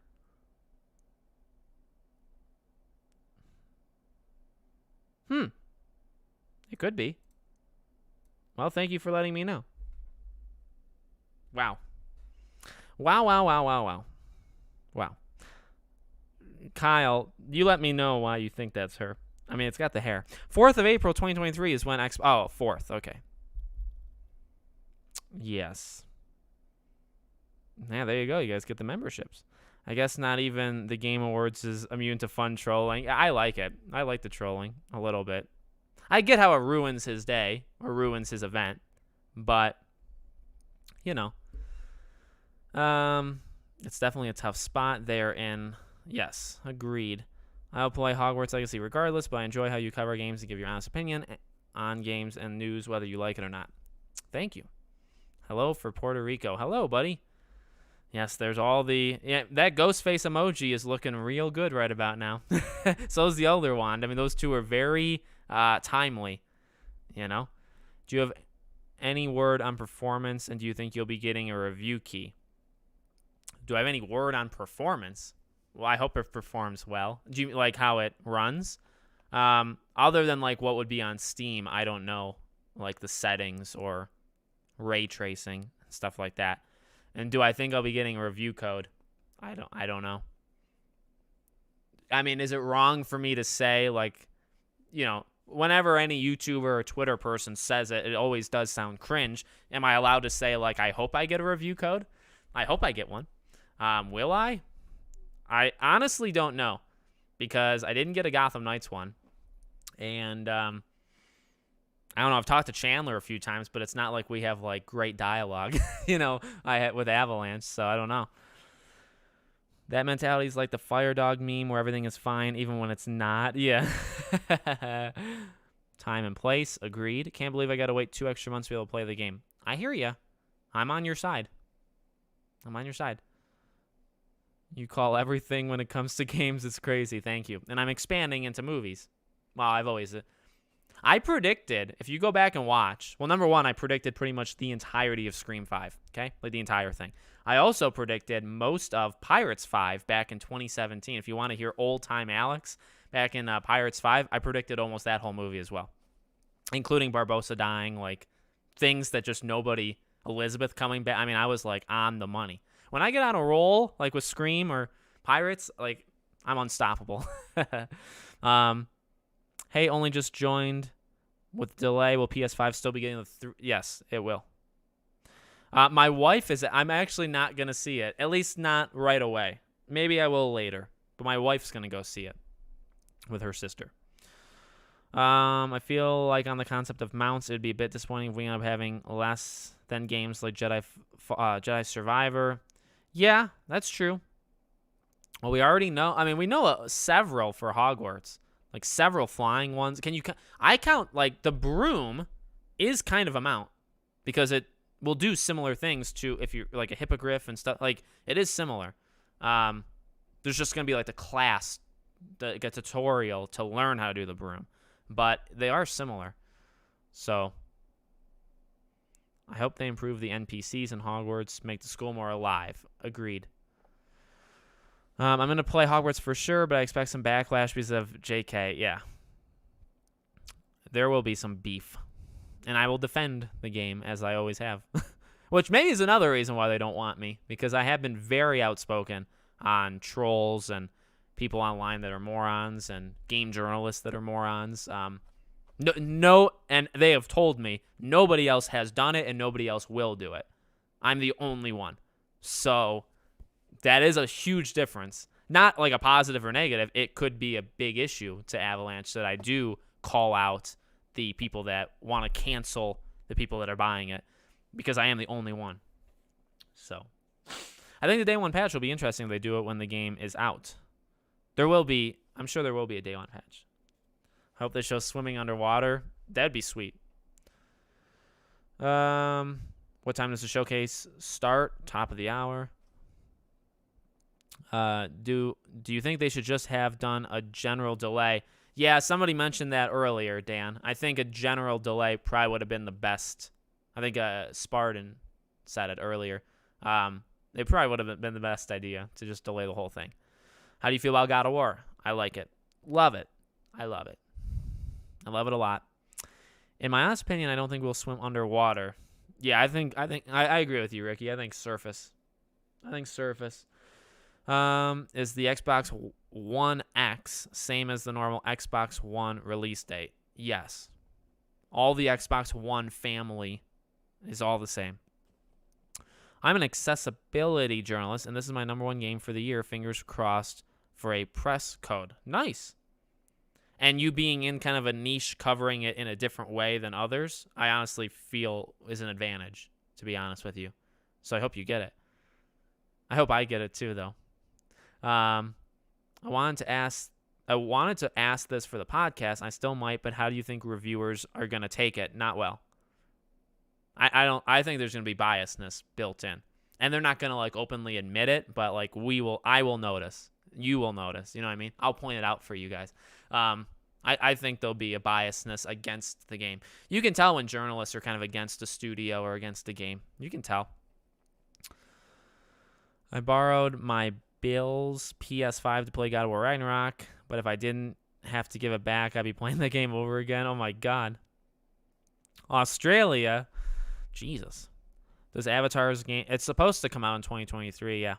Speaker 1: It could be. Well, thank you for letting me know. Wow. Wow. Kyle, you let me know why you think that's her. I mean, it's got the hair. 4th of April, 2023 is when Oh, 4th. Okay. Yes. Yeah, there you go. You guys get the memberships. I guess not even the Game Awards is immune to fun trolling. I like it. I like the trolling a little bit. I get how it ruins his day or ruins his event, but, you know. It's definitely a tough spot there in. Yes, agreed. I'll play Hogwarts Legacy regardless, but I enjoy how you cover games and give your honest opinion on games and news, whether you like it or not. Thank you. Hello for Puerto Rico. Hello, buddy. Yes, there's all the... Yeah, that ghost face emoji is looking real good right about now. So is the Elder Wand. I mean, those two are very timely, you know? Do you have any word on performance, and do you think you'll be getting a review key? Do I have any word on performance? Well, I hope it performs well. Do you like how it runs? Other than like what would be on Steam, I don't know, like the settings or ray tracing, stuff like that. And do I think I'll be getting a review code? I don't know. I mean, is it wrong for me to say, like, you know, whenever any YouTuber or Twitter person says it, it always does sound cringe. Am I allowed to say, like, I hope I get a review code? I hope I get one. Will I? I honestly don't know, because I didn't get a Gotham Knights one. And I don't know, I've talked to Chandler a few times, but it's not like we have like great dialogue, you know, with Avalanche, so I don't know. That mentality is like the fire dog meme where everything is fine even when it's not. Yeah. Time and place, agreed. Can't believe I got to wait 2 extra months to be able to play the game. I hear ya. I'm on your side. You call everything when it comes to games. It's crazy. Thank you. And I'm expanding into movies. Well, I predicted, if you go back and watch, well, number one, I predicted pretty much the entirety of Scream 5, okay? Like the entire thing. I also predicted most of Pirates 5 back in 2017. If you want to hear old-time Alex back in Pirates 5, I predicted almost that whole movie as well, including Barbossa dying, like things that just nobody, Elizabeth coming back. I mean, I was like on the money. When I get on a roll, like with Scream or Pirates, like I'm unstoppable. Hey, only just joined. With delay, will PS5 still be getting the... Yes, it will. My wife is... I'm actually not going to see it. At least not right away. Maybe I will later. But my wife's going to go see it with her sister. I feel like on the concept of mounts, it would be a bit disappointing if we end up having less than games like Jedi Survivor. Yeah, that's true. Well, we already know... I mean, we know several for Hogwarts. Like several flying ones. I count like the broom is kind of a mount because it will do similar things to if you're like a hippogriff and stuff. Like it is similar. There's just gonna be like the class, a tutorial to learn how to do the broom, but they are similar. So I hope they improve the NPCs in Hogwarts, make the school more alive. Agreed. I'm going to play Hogwarts for sure, but I expect some backlash because of JK. Yeah. There will be some beef. And I will defend the game, as I always have. Which maybe is another reason why they don't want me, because I have been very outspoken on trolls and people online that are morons and game journalists that are morons. No, and they have told me nobody else has done it and nobody else will do it. I'm the only one. So... that is a huge difference. Not like a positive or negative. It could be a big issue to Avalanche that I do call out the people that want to cancel the people that are buying it because I am the only one. So I think the day one patch will be interesting if they do it when the game is out. I'm sure there will be a day one patch. I hope they show swimming underwater. That'd be sweet. What time does the showcase start? Top of the hour. Do you think they should just have done a general delay? Yeah, somebody mentioned that earlier, Dan. I think a general delay probably would have been the best. I think Spartan said it earlier. It probably would have been the best idea to just delay the whole thing. How do you feel about God of War? I like it. Love it. I love it. I love it a lot. In my honest opinion, I don't think we'll swim underwater. Yeah, I agree with you, Ricky. I think surface. Is the Xbox One X same as the normal Xbox One release date? Yes. All the Xbox One family is all the same. I'm an accessibility journalist, and this is my number one game for the year. Fingers crossed for a press code. Nice. And you being in kind of a niche, covering it in a different way than others, I honestly feel is an advantage, to be honest with you. So I hope you get it. I hope I get it too, though. I wanted to ask this for the podcast. I still might, but how do you think reviewers are going to take it? Not well. I think there's going to be biasness built in. And they're not going to like openly admit it, but like I will notice. You will notice. You know what I mean? I'll point it out for you guys. I think there'll be a biasness against the game. You can tell when journalists are kind of against a studio or against a game. You can tell. I borrowed my Bill's PS5 to play God of War Ragnarok, but if I didn't have to give it back, I'd be playing the game over again. Oh my God. Australia. Jesus. This Avatar's game, it's supposed to come out in 2023, yeah.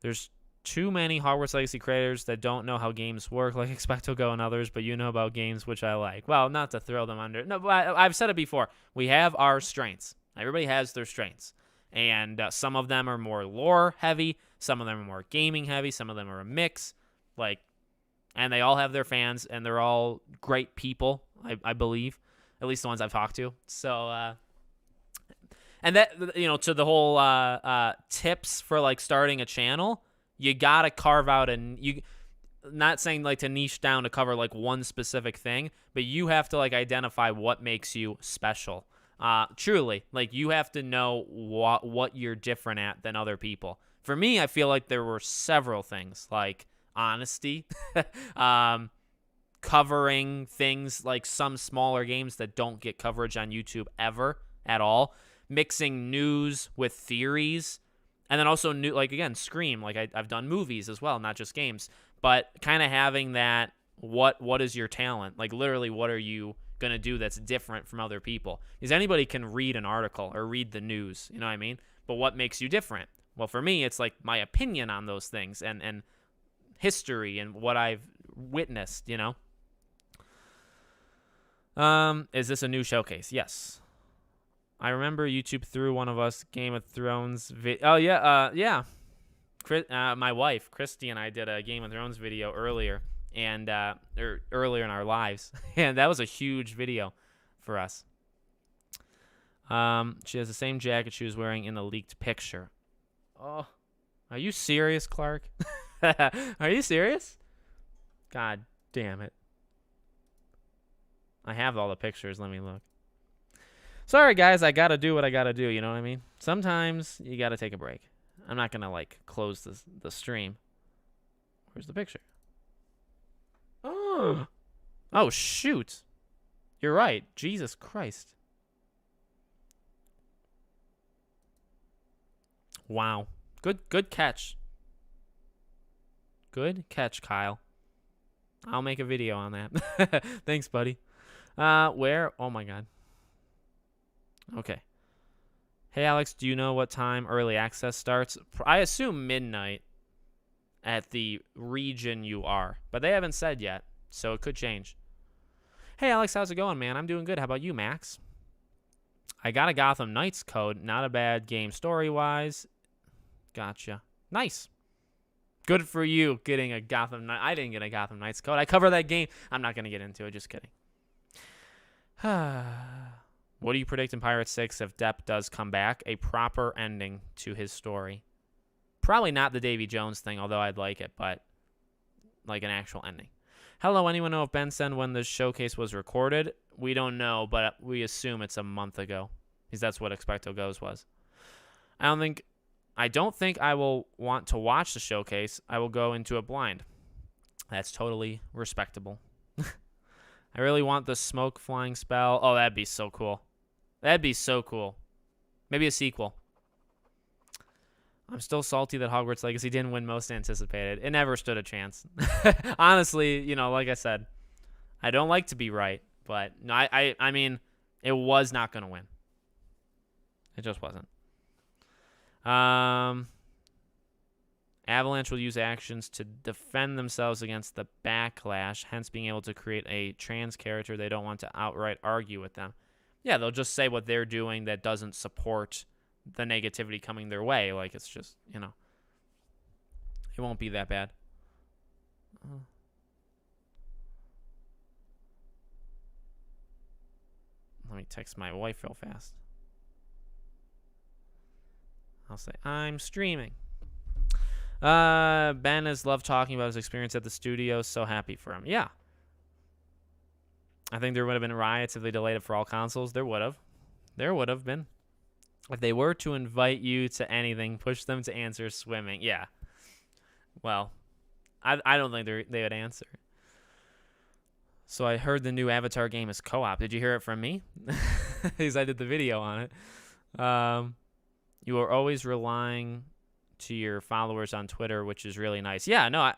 Speaker 1: There's too many Hogwarts Legacy creators that don't know how games work, like Expecto Go and others, but you know about games, which I like. Well, not to throw them under. No, but I've said it before. We have our strengths. Everybody has their strengths. And some of them are more lore heavy. Some of them are more gaming heavy. Some of them are a mix. And they all have their fans, and they're all great people, I believe. At least the ones I've talked to. So, and that, to the whole tips for like starting a channel, you gotta carve out not saying like to niche down to cover like one specific thing, but you have to like identify what makes you special. Truly, like you have to know what you're different at than other people. For me, I feel like there were several things like honesty, covering things like some smaller games that don't get coverage on YouTube ever at all, mixing news with theories, and then also Scream. Like I've done movies as well, not just games, but kind of having that. What is your talent? Like literally, what are you gonna do that's different from other people? Because anybody can read an article or read the news, you know what I mean? But what makes you different? Well, for me, it's like my opinion on those things and history and what I've witnessed, Is this a new showcase? Yes. I remember YouTube threw one of us Game of Thrones oh yeah, yeah. My wife, Christy, and I did a Game of Thrones video earlier, and earlier in our lives, and that was a huge video for us. She has the same jacket she was wearing in the leaked picture. Oh, are you serious, Clark? Are you serious? God damn it. I have all the pictures. Let me look. Sorry, guys. I got to do what I got to do. You know what I mean? Sometimes you got to take a break. I'm not going to, close the stream. Where's the picture? Oh, shoot. You're right. Jesus Christ. Wow. Good catch. Good catch, Kyle. I'll make a video on that. Thanks, buddy. Where? Oh, my God. Okay. Hey, Alex, do you know what time early access starts? I assume midnight at the region you are, but they haven't said yet, so it could change. Hey, Alex, how's it going, man? I'm doing good. How about you, Max? I got a Gotham Knights code. Not a bad game story-wise. Gotcha. Nice. Good for you getting a Gotham Knights. I didn't get a Gotham Knights code. I cover that game. I'm not going to get into it. Just kidding. What do you predict in Pirate 6 if Depp does come back? A proper ending to his story. Probably not the Davy Jones thing, although I'd like it, but like an actual ending. Hello, anyone know if Ben said when the showcase was recorded? We don't know, but we assume it's a month ago, because that's what Expecto Goes was. I don't think I will want to watch the showcase. I will go into it blind. That's totally respectable. I really want the smoke flying spell. Oh, that'd be so cool. That'd be so cool. Maybe a sequel. I'm still salty that Hogwarts Legacy didn't win most anticipated. It never stood a chance. Honestly, like I said, I don't like to be right, but no, I mean, it was not going to win. It just wasn't. Avalanche will use actions to defend themselves against the backlash, hence being able to create a trans character they don't want to outright argue with them. Yeah, they'll just say what they're doing that doesn't support the negativity coming their way. Like, it's just, it won't be that bad. Let me text my wife real fast. I'll say, I'm streaming. Ben has loved talking about his experience at the studio. So happy for him. Yeah. I think there would have been riots if they delayed it for all consoles. There would have. There would have been. If they were to invite you to anything, push them to answer swimming. Yeah. Well, I don't think they would answer. So I heard the new Avatar game is co-op. Did you hear it from me? Because I did the video on it. You are always relying to your followers on Twitter, which is really nice. Yeah, no,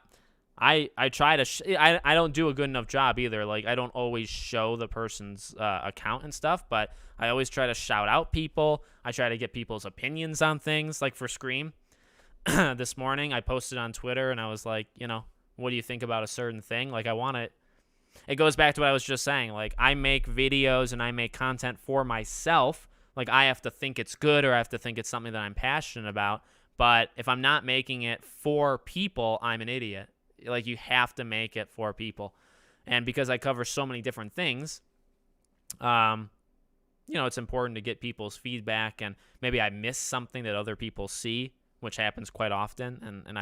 Speaker 1: I try to I don't do a good enough job either. Like, I don't always show the person's account and stuff, but I always try to shout out people. I try to get people's opinions on things. Like for Scream, this morning I posted on Twitter and I was like, what do you think about a certain thing? Like, I want it. It goes back to what I was just saying. Like, I make videos and I make content for myself. Like, I have to think it's good or I have to think it's something that I'm passionate about. But if I'm not making it for people, I'm an idiot. Like, you have to make it for people. And because I cover so many different things, it's important to get people's feedback. And maybe I miss something that other people see, which happens quite often. And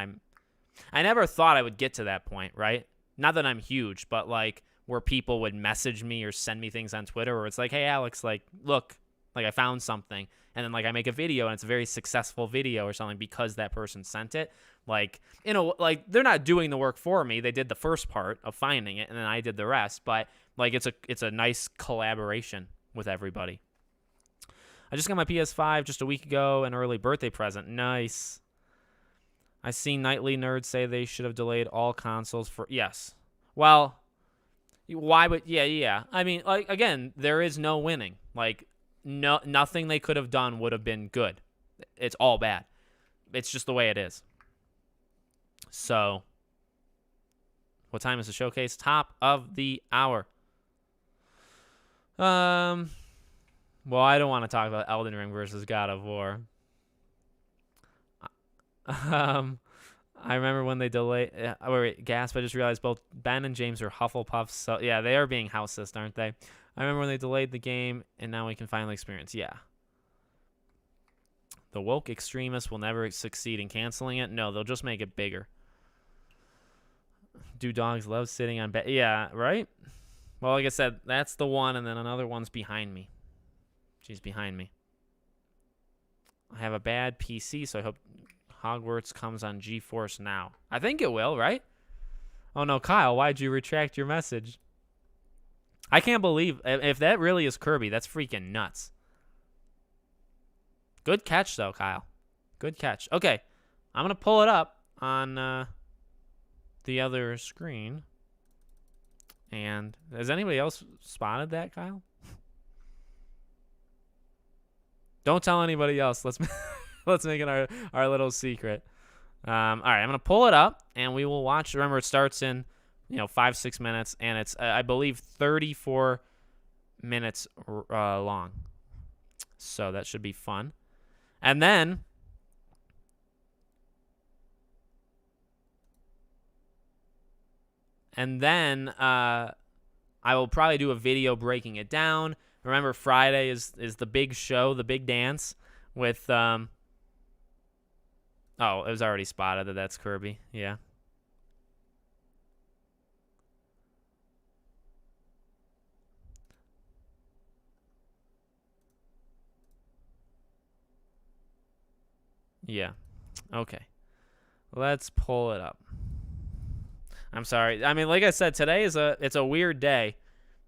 Speaker 1: I never thought I would get to that point, right? Not that I'm huge, but like where people would message me or send me things on Twitter where it's like, hey, Alex, like, look, like I found something. And then like I make a video and it's a very successful video or something because that person sent it. Like, like they're not doing the work for me. They did the first part of finding it and then I did the rest. But like it's a nice collaboration with everybody. I just got my PS5 just a week ago, an early birthday present. Nice. I seen Nightly Nerds say they should have delayed all consoles for... Yes. Well, why would... Yeah. I mean, like, again, there is no winning. Like, nothing they could have done would have been good. It's all bad. It's just the way it is. So, what time is the showcase? Top of the hour. Well, I don't want to talk about Elden Ring versus God of War. I remember when they delayed... wait, gasp, I just realized both Ben and James are Hufflepuffs. So, yeah, they are being housist, aren't they? I remember when they delayed the game, and now we can finally experience. Yeah. The woke extremists will never succeed in canceling it. No, they'll just make it bigger. Do dogs love sitting on bed? Yeah, right? Well, like I said, that's the one, and then another one's behind me. She's behind me. I have a bad PC, so I hope Hogwarts comes on GeForce Now. I think it will, right? Oh, no, Kyle, why'd you retract your message? I can't believe... If that really is Kirby, that's freaking nuts. Good catch, though, Kyle. Good catch. Okay, I'm going to pull it up on the other screen. And has anybody else spotted that, Kyle? Don't tell anybody else. Let's make it our little secret. All right, I'm going to pull it up, and we will watch. Remember, it starts in 5-6 minutes, and it's, I believe, 34 minutes long. So that should be fun. And then I will probably do a video breaking it down. Remember, Friday is the big show, the big dance with oh, it was already spotted that that's Kirby. Yeah. Yeah. Okay. Let's pull it up. I'm sorry. I mean, like I said, today it's a weird day.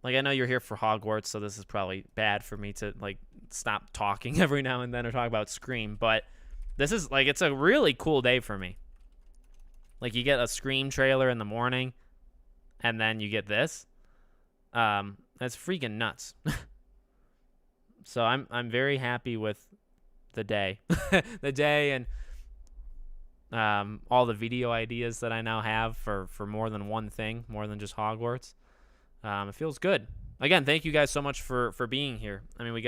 Speaker 1: Like, I know you're here for Hogwarts, so this is probably bad for me to like stop talking every now and then or talk about Scream, but this is like, it's a really cool day for me. Like, you get a Scream trailer in the morning and then you get this. That's freaking nuts. So I'm very happy with the day. The day and all the video ideas that I now have for more than one thing, more than just Hogwarts. It feels good. Again, thank you guys so much for being here. I mean, we've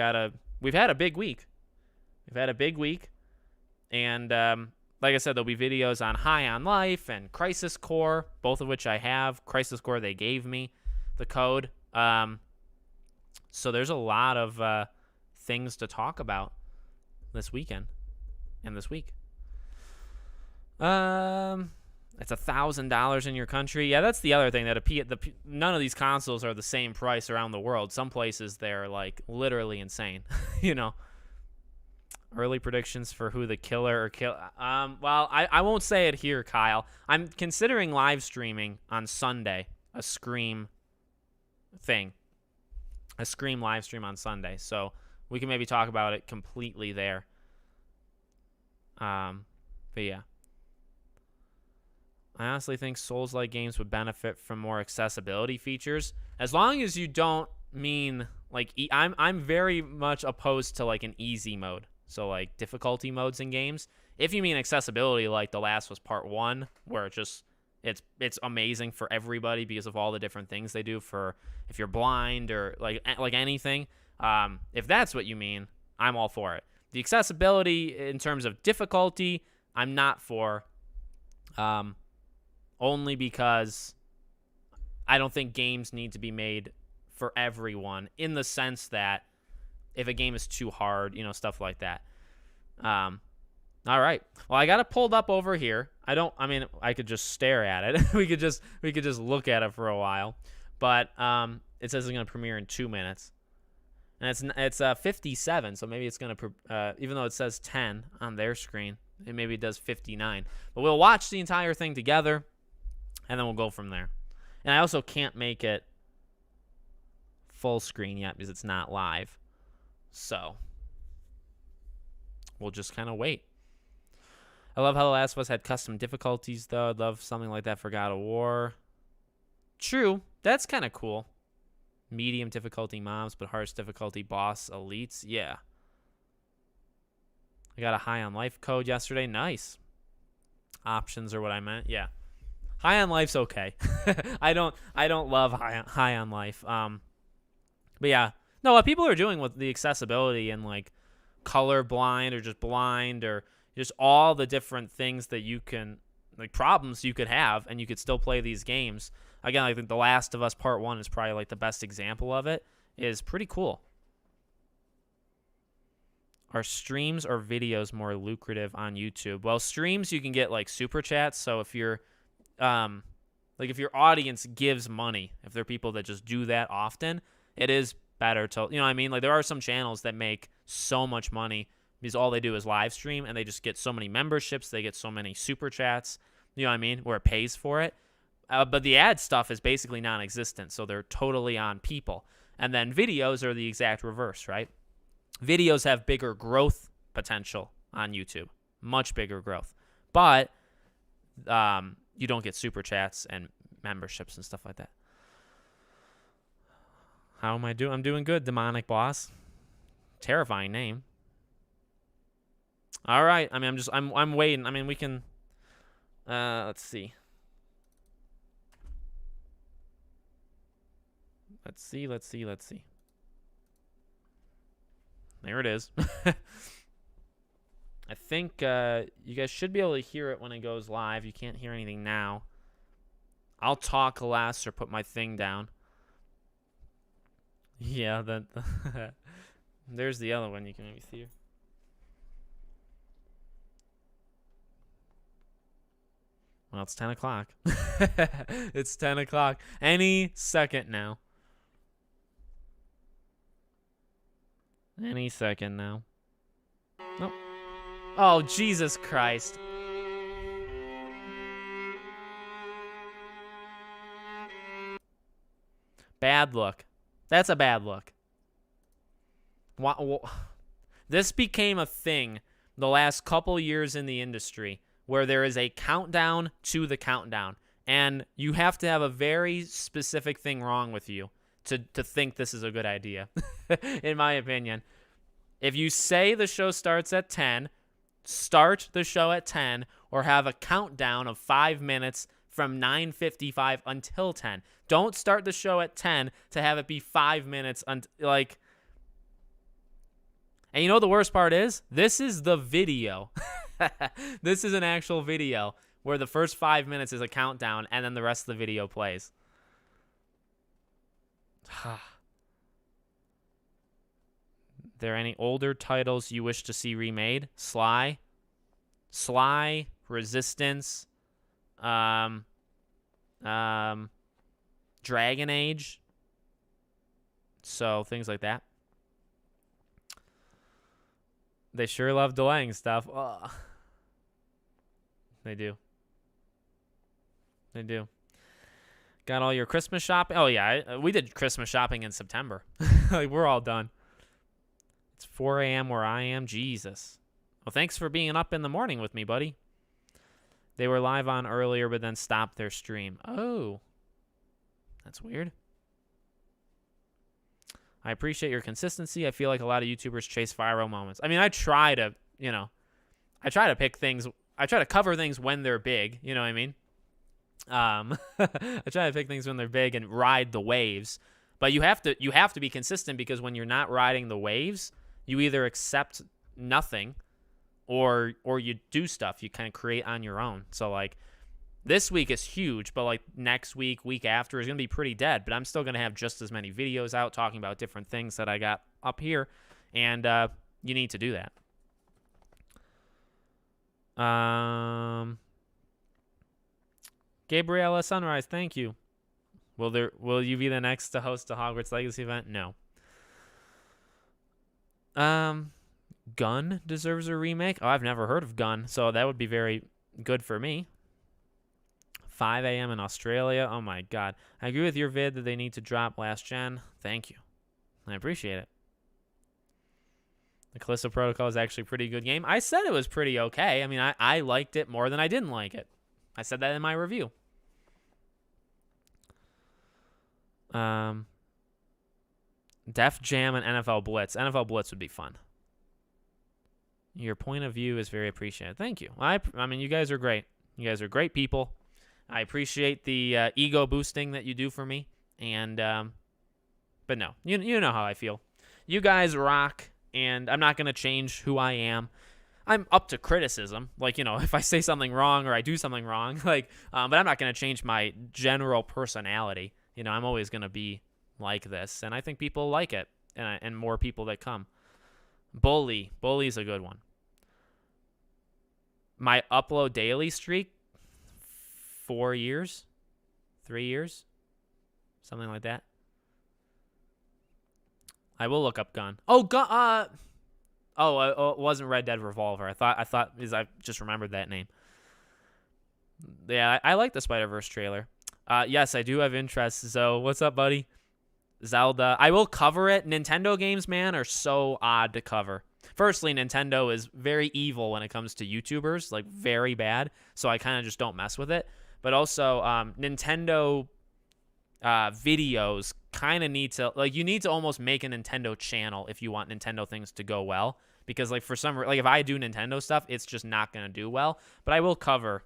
Speaker 1: had a big week. And like I said, there'll be videos on High on Life and Crisis Core, both of which I have. Crisis Core, they gave me the code. So there's a lot of things to talk about this weekend and this week. It's $1,000 in your country. Yeah, that's the other thing, that none of these consoles are the same price around the world. Some places they're like literally insane. You know. Early predictions for who the killer or kill. Well, I won't say it here, Kyle. I'm considering live streaming on Sunday a Scream thing. A Scream live stream on Sunday. So we can maybe talk about it completely there. But yeah. I honestly think Souls-like games would benefit from more accessibility features. As long as you don't mean like I'm very much opposed to like an easy mode. So like difficulty modes in games. If you mean accessibility, like The Last of Us Part 1, where it's amazing for everybody because of all the different things they do for if you're blind or like anything. If that's what you mean, I'm all for it. The accessibility in terms of difficulty, I'm not for. Only because I don't think games need to be made for everyone, in the sense that if a game is too hard, you know, stuff like that. All right. Well, I got it pulled up over here. I could just stare at it. we could just look at it for a while. But it says it's going to premiere in 2 minutes. And it's 57, so maybe it's going to even though it says 10 on their screen, maybe it does 59. But we'll watch the entire thing together and then we'll go from there. And I also can't make it full screen yet because it's not live. So we'll just kind of wait. I love how The Last of Us had custom difficulties, though. I'd love something like that for God of War. True. That's kind of cool. Medium difficulty mobs, but hardest difficulty boss elites. Yeah. I got a High on Life code yesterday. Nice. Options are what I meant. Yeah. High on Life's okay. I don't love High on Life. But yeah. No, what people are doing with the accessibility and like color blind or just blind or just all the different things that you can, like problems you could have, and you could still play these games. Again, I think The Last of Us Part 1 is probably like the best example of it. Is pretty cool. Are streams or videos more lucrative on YouTube? Well, streams you can get like super chats. So if you're like if your audience gives money, if they're people that just do that often, it is better to, you know what I mean? Like there are some channels that make so much money because all they do is live stream and they just get so many memberships, they get so many super chats, you know what I mean, where it pays for it. But the ad stuff is basically non-existent, so they're totally on people. And then videos are the exact reverse, right? Videos have bigger growth potential on YouTube, much bigger growth. But you don't get super chats and memberships and stuff like that. How am I doing? I'm doing good, Demonic Boss. Terrifying name. All right. I mean, I'm waiting. I mean, we can. Let's see. Let's see. There it is. I think you guys should be able to hear it when it goes live. You can't hear anything now. I'll talk less or put my thing down. Yeah, there's the other one you can maybe see. Well, it's 10 o'clock. It's 10 o'clock. Any second now. Any second now. Nope. Oh, Jesus Christ. Bad look. That's a bad look. This became a thing the last couple years in the industry where there is a countdown to the countdown. And you have to have a very specific thing wrong with you to think this is a good idea, in my opinion. If you say the show starts at 10, start the show at 10, or have a countdown of 5 minutes from 9:55 until 10. Don't start the show at 10 to have it be 5 minutes. And you know what the worst part is? This is the video. This is an actual video where the first 5 minutes is a countdown and then the rest of the video plays. There any older titles you wish to see remade? Sly, Resistance, Dragon Age. So things like that. They sure love delaying stuff. Ugh. They do. They do. Got all your Christmas shopping? Oh, yeah. We did Christmas shopping in September. Like, we're all done. It's 4 a.m. where I am. Jesus. Well, thanks for being up in the morning with me, buddy. They were live on earlier, but then stopped their stream. Oh. That's weird. I appreciate your consistency. I feel like a lot of YouTubers chase viral moments. I mean, I try to pick things. I try to cover things when they're big. You know what I mean? I try to pick things when they're big and ride the waves. But you have to be consistent, because when you're not riding the waves, you either accept nothing or you do stuff. You kind of create on your own. So, like, this week is huge, but, like, next week, week after is going to be pretty dead. But I'm still going to have just as many videos out talking about different things that I got up here. And you need to do that. Gabriella Sunrise, thank you. Will you be the next to host a Hogwarts Legacy event? No. Gun deserves a remake. Oh, I've never heard of Gun, so that would be very good for me. 5 a.m. in Australia. Oh my God. I agree with your vid that they need to drop last gen. Thank you. I appreciate it. The Callisto Protocol is actually a pretty good game. I said it was pretty okay. I mean, I liked it more than I didn't like it. I said that in my review. Def Jam and NFL Blitz. NFL Blitz would be fun. Your point of view is very appreciated. Thank you. I mean, you guys are great. You guys are great people. I appreciate the ego boosting that you do for me. And, but no, you know how I feel. You guys rock, and I'm not going to change who I am. I'm up to criticism. Like, if I say something wrong or I do something wrong, like, but I'm not going to change my general personality. I'm always going to be like this, and I think people like it, and more people that come. Bully's a good one. My upload daily streak, 4 years, 3 years, something like that. I will look up Gun. Oh, Gun. It wasn't Red Dead Revolver. I just remembered that name. Yeah, I like the Spider-Verse trailer. Yes, I do have interest. So, what's up, buddy? Zelda. I will cover it. Nintendo games, man, are so odd to cover. Firstly, Nintendo is very evil when it comes to YouTubers, like very bad. So I kind of just don't mess with it. But also, Nintendo videos kind of need to, like, you need to almost make a Nintendo channel if you want Nintendo things to go well. Because, like, if I do Nintendo stuff, it's just not going to do well. But I will cover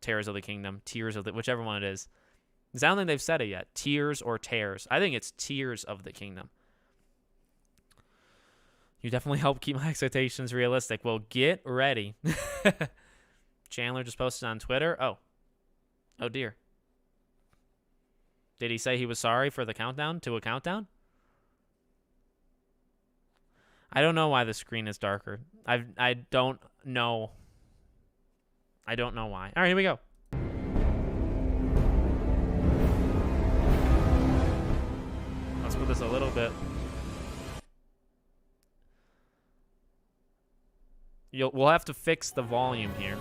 Speaker 1: Tears of the Kingdom, whichever one it is. I don't think they've said it yet. Tears or Tears. I think it's Tears of the Kingdom. You definitely help keep my expectations realistic. Well, get ready. Chandler just posted on Twitter. Oh, dear. Did he say he was sorry for the countdown to a countdown? I don't know why the screen is darker. I don't know. I don't know why. All right, here we go. Let's put this a little bit. We'll have to fix the volume here.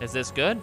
Speaker 1: Is this good?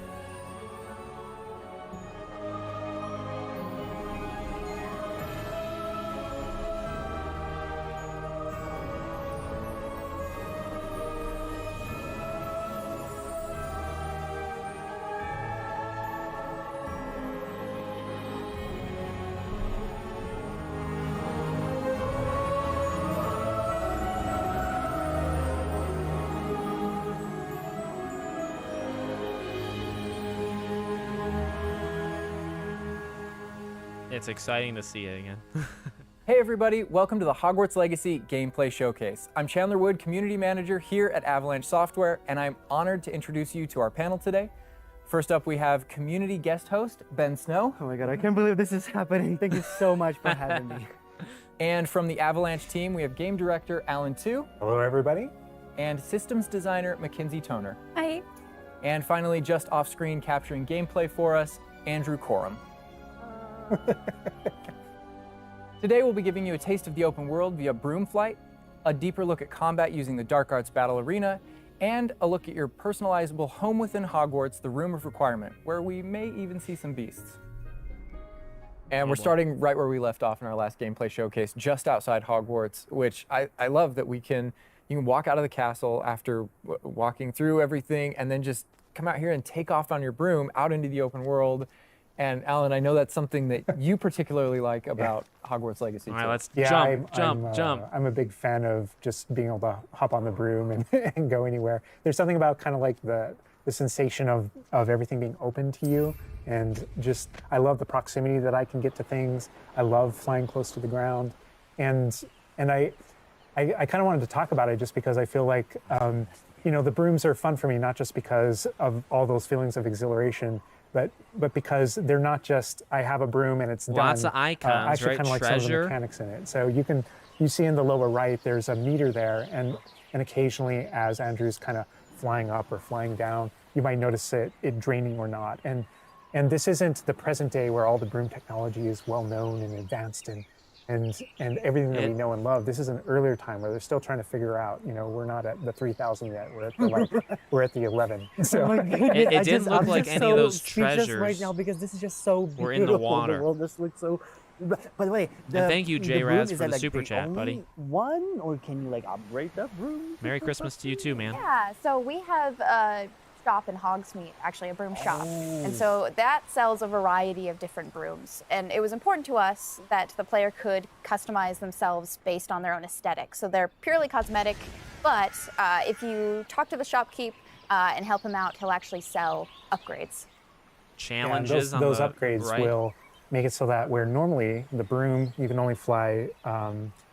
Speaker 1: It's exciting to see it again.
Speaker 2: Hey everybody, welcome to the Hogwarts Legacy Gameplay Showcase. I'm Chandler Wood, Community Manager here at Avalanche Software, and I'm honored to introduce you to our panel today. First up, we have community guest host, Ben Snow.
Speaker 3: Oh my god, I can't believe this is happening. Thank you so much for having me.
Speaker 2: And from the Avalanche team, we have Game Director Alan Tu.
Speaker 4: Hello everybody.
Speaker 2: And Systems Designer Mackenzie Toner.
Speaker 5: Hi.
Speaker 2: And finally, just off screen capturing gameplay for us, Andrew Coram. Today we'll be giving you a taste of the open world via broom flight, a deeper look at combat using the Dark Arts Battle Arena, and a look at your personalizable home within Hogwarts, the Room of Requirement, where we may even see some beasts. And we're starting right where we left off in our last gameplay showcase, just outside Hogwarts, which I love that you can walk out of the castle after walking through everything and then just come out here and take off on your broom out into the open world. And Alan, I know that's something that you particularly like about Hogwarts Legacy.
Speaker 1: All right, let's jump.
Speaker 4: I'm a big fan of just being able to hop on the broom and go anywhere. There's something about kind of like the sensation of everything being open to you. And just, I love the proximity that I can get to things. I love flying close to the ground. And I kind of wanted to talk about it just because I feel like, the brooms are fun for me, not just because of all those feelings of exhilaration, but because they're not just, I have a broom and it's done.
Speaker 1: Lots of icons,
Speaker 4: I actually
Speaker 1: right?
Speaker 4: kind of like some of the mechanics in it. So you see in the lower right, there's a meter there, and occasionally as Andrew's kind of flying up or flying down, you might notice it draining or not. And this isn't the present day where all the broom technology is well known and advanced and everything that we know and love. This is an earlier time where they're still trying to figure out, we're not at the 3,000 yet, we're at the 11. So
Speaker 3: Oh my goodness,
Speaker 1: it didn't look like any of those treasures
Speaker 3: right now because this is just so beautiful.
Speaker 1: were in the water.
Speaker 3: The world just looks so. By the way,
Speaker 1: And thank you,
Speaker 3: the
Speaker 1: J.
Speaker 3: broom,
Speaker 1: Raz,
Speaker 3: is
Speaker 1: for
Speaker 3: that,
Speaker 1: the
Speaker 3: like,
Speaker 1: super chat,
Speaker 3: only
Speaker 1: buddy.
Speaker 3: One, or can you like upgrade that broom?
Speaker 1: Merry Christmas to you too, man.
Speaker 5: Yeah, so we have a shop in Hogsmeade, actually a broom shop. And so that sells a variety of different brooms. And it was important to us that the player could customize themselves based on their own aesthetic. So they're purely cosmetic, but if you talk to the shopkeep and help him out, he'll actually sell upgrades.
Speaker 1: Challenges
Speaker 4: those
Speaker 1: on the
Speaker 4: upgrades
Speaker 1: right.
Speaker 4: will make it so that where normally the broom, you can only fly,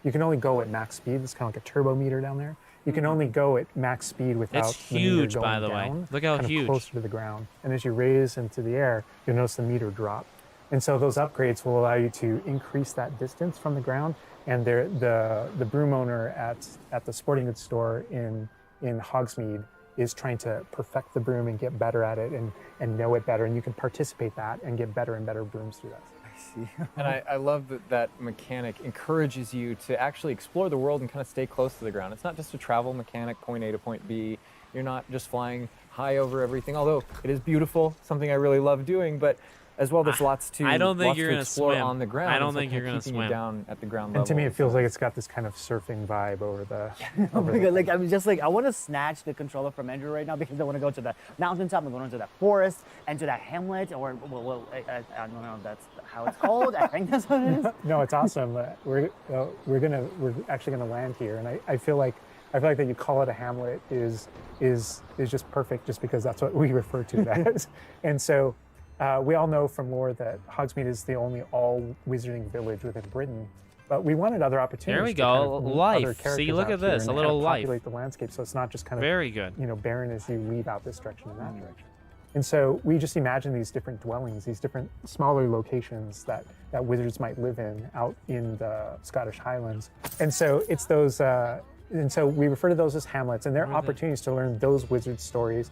Speaker 4: you can only go at max speed. It's kind of like a turbo meter down there. You can only go at max speed without
Speaker 1: It's
Speaker 4: the meter
Speaker 1: huge,
Speaker 4: going
Speaker 1: by the way.
Speaker 4: down,
Speaker 1: Look how
Speaker 4: kind of
Speaker 1: huge.
Speaker 4: closer to the ground. And as you raise into the air, you'll notice the meter drop. And so those upgrades will allow you to increase that distance from the ground. And the broom owner at the sporting goods store in Hogsmeade is trying to perfect the broom and get better at it and know it better. And you can participate that and get better and better brooms through that.
Speaker 2: And I love that mechanic encourages you to actually explore the world and kind of stay close to the ground. It's not just a travel mechanic, point A to point B. You're not just flying high over everything, although it is beautiful, something I really love doing, but as well, there's lots to
Speaker 1: I don't think you're gonna
Speaker 2: explore
Speaker 1: swim.
Speaker 2: on the ground.
Speaker 1: I don't
Speaker 2: It's like
Speaker 1: think you're
Speaker 2: kinda
Speaker 1: gonna
Speaker 2: keeping
Speaker 1: swim.
Speaker 2: you down at the ground
Speaker 4: And
Speaker 2: level.
Speaker 4: to me, it feels like it's got this kind of surfing vibe over the.
Speaker 3: Oh my god, like I'm just like, I want to snatch the controller from Andrew right now because I want to go to the mountaintop, I'm going to the forest and to that hamlet, or I don't know if that's how it's called. I think that's what it is.
Speaker 4: No, it's awesome. We're actually gonna land here, and I feel like that you call it a hamlet is just perfect, just because that's what we refer to it as. And so we all know from lore that Hogsmeade is the only all wizarding village within Britain. But we wanted other opportunities.
Speaker 1: There we
Speaker 4: to
Speaker 1: go.
Speaker 4: kind of meet
Speaker 1: Life.
Speaker 4: other
Speaker 1: See,
Speaker 4: characters
Speaker 1: look
Speaker 4: out
Speaker 1: at
Speaker 4: here
Speaker 1: this.
Speaker 4: and
Speaker 1: A
Speaker 4: kind
Speaker 1: little
Speaker 4: of
Speaker 1: life.
Speaker 4: populate the landscape, so it's not just kind of
Speaker 1: Very good.
Speaker 4: barren as you leave out this direction and that direction. And so we just imagine these different dwellings, these different smaller locations that wizards might live in out in the Scottish Highlands. And so it's those, and so we refer to those as hamlets, and they're opportunities to learn those wizard stories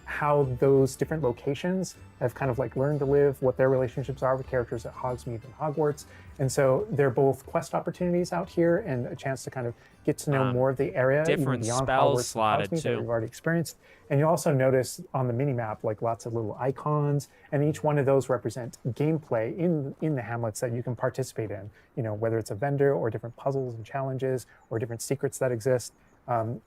Speaker 4: how those different locations have kind of like learned to live, what their relationships are with characters at Hogsmeade and Hogwarts. And so they're both quest opportunities out here and a chance to kind of get to know more of the area, even
Speaker 1: different
Speaker 4: beyond
Speaker 1: spells
Speaker 4: Hogwarts and
Speaker 1: slotted,
Speaker 4: Hogsmeade that
Speaker 1: too.
Speaker 4: we've already experienced. And you also notice on the mini-map like lots of little icons, and each one of those represent gameplay in the hamlets that you can participate in, you know, whether it's a vendor or different puzzles and challenges or different secrets that exist.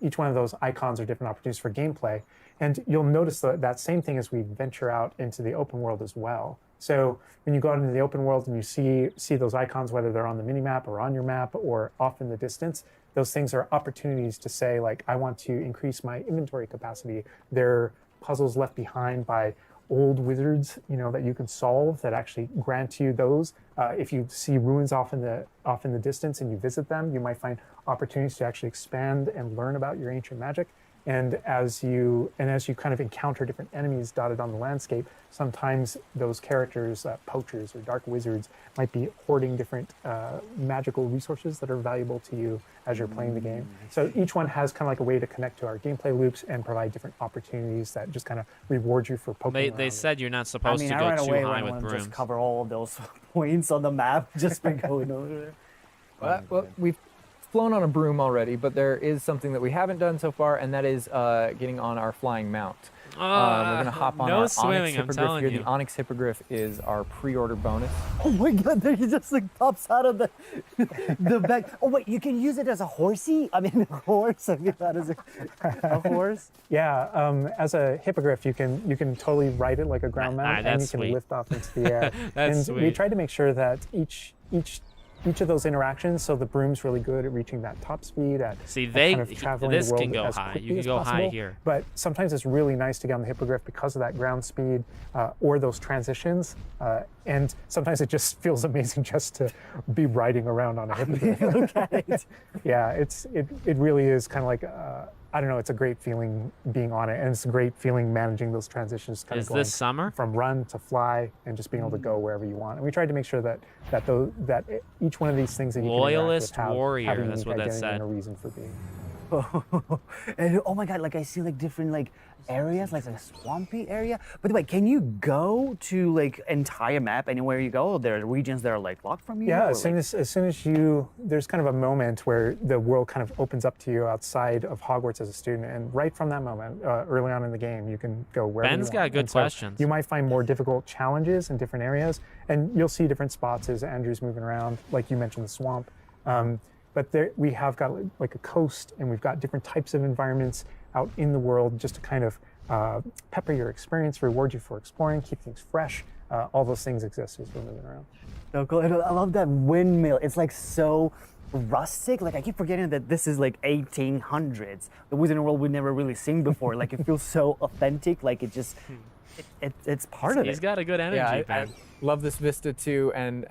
Speaker 4: Each one of those icons are different opportunities for gameplay. And you'll notice that same thing as we venture out into the open world as well. So when you go out into the open world and you see those icons, whether they're on the mini-map or on your map or off in the distance, those things are opportunities to say, like, I want to increase my inventory capacity. They're puzzles left behind by old wizards, you know, that you can solve that actually grant you those. If you see ruins off in the distance and you visit them, you might find opportunities to actually expand and learn about your ancient magic. And as you kind of encounter different enemies dotted on the landscape, sometimes those characters, poachers or dark wizards, might be hoarding different magical resources that are valuable to you as you're playing the game. So each one has kind of like a way to connect to our gameplay loops and provide different opportunities that just kind of reward you for poking
Speaker 1: They
Speaker 4: around.
Speaker 1: said you're not
Speaker 3: I
Speaker 1: supposed
Speaker 3: mean,
Speaker 1: to
Speaker 3: I
Speaker 1: go
Speaker 3: ran
Speaker 1: too
Speaker 3: away
Speaker 1: high
Speaker 3: when I
Speaker 1: with
Speaker 3: want to
Speaker 1: brooms.
Speaker 3: just cover all of those points on the map just by going over there.
Speaker 2: Well, we've flown on a broom already, but there is something that we haven't done so far, and that is getting on our flying mount. We're going to hop on
Speaker 1: no
Speaker 2: our
Speaker 1: swimming,
Speaker 2: Onyx
Speaker 1: I'm
Speaker 2: Hippogriff
Speaker 1: telling
Speaker 2: here.
Speaker 1: you.
Speaker 2: The Onyx Hippogriff is our pre-order bonus.
Speaker 3: Oh my god, there he just like pops out of the back. Oh wait, you can use it as a horsey? I mean, a horse? I mean, that is a horse?
Speaker 4: Yeah, as a hippogriff, you can totally ride it like a ground mount, and you
Speaker 1: that's
Speaker 4: can
Speaker 1: sweet.
Speaker 4: lift off into the air.
Speaker 1: That's
Speaker 4: and we
Speaker 1: sweet.
Speaker 4: tried to make sure that each of those interactions, so the broom's really good at reaching that top speed, at
Speaker 1: See,
Speaker 4: at
Speaker 1: they-
Speaker 4: kind of traveling
Speaker 1: this
Speaker 4: the world
Speaker 1: can go
Speaker 4: as
Speaker 1: high.
Speaker 4: quickly
Speaker 1: You can
Speaker 4: as
Speaker 1: go high
Speaker 4: possible.
Speaker 1: here.
Speaker 4: But sometimes it's really nice to get on the hippogriff because of that ground speed or those transitions. And sometimes it just feels amazing just to be riding around on a hippogriff.
Speaker 3: Look at it.
Speaker 4: Yeah, it really is kind of like I don't know. It's a great feeling being on it, and it's a great feeling managing those transitions. Kind
Speaker 1: Is
Speaker 4: of going
Speaker 1: this summer?
Speaker 4: from run to fly, and just being able to go wherever you want. And we tried to make sure that each one of these things that you
Speaker 1: Loyalist
Speaker 4: can interact with
Speaker 1: warrior,
Speaker 4: have a
Speaker 1: that's
Speaker 4: unique
Speaker 1: what that
Speaker 4: identity
Speaker 1: said.
Speaker 4: and a reason for being.
Speaker 3: And oh my god, like I see like different like areas, like a swampy area. By the way, can you go to like entire map anywhere you go? Or there are regions that are like locked from you?
Speaker 4: Yeah,
Speaker 3: or,
Speaker 4: as soon as there's kind of a moment where the world kind of opens up to you outside of Hogwarts as a student, and right from that moment, early on in the game, you can go wherever
Speaker 1: Ben's
Speaker 4: you
Speaker 1: got
Speaker 4: want.
Speaker 1: good
Speaker 4: And so
Speaker 1: questions.
Speaker 4: You might find more difficult challenges in different areas, and you'll see different spots as Andrew's moving around, like you mentioned the swamp. But we have got like a coast, and we've got different types of environments out in the world just to kind of pepper your experience, reward you for exploring, keep things fresh. All those things exist as we're moving around.
Speaker 3: So cool. And I love that windmill. It's like so rustic. Like I keep forgetting that this is like 1800s. The Wizarding World we've never really seen before. Like it feels so authentic. Like it just, it's part of it.
Speaker 1: He's got a good energy,
Speaker 2: Yeah, I
Speaker 1: Ben.
Speaker 2: love this vista too, and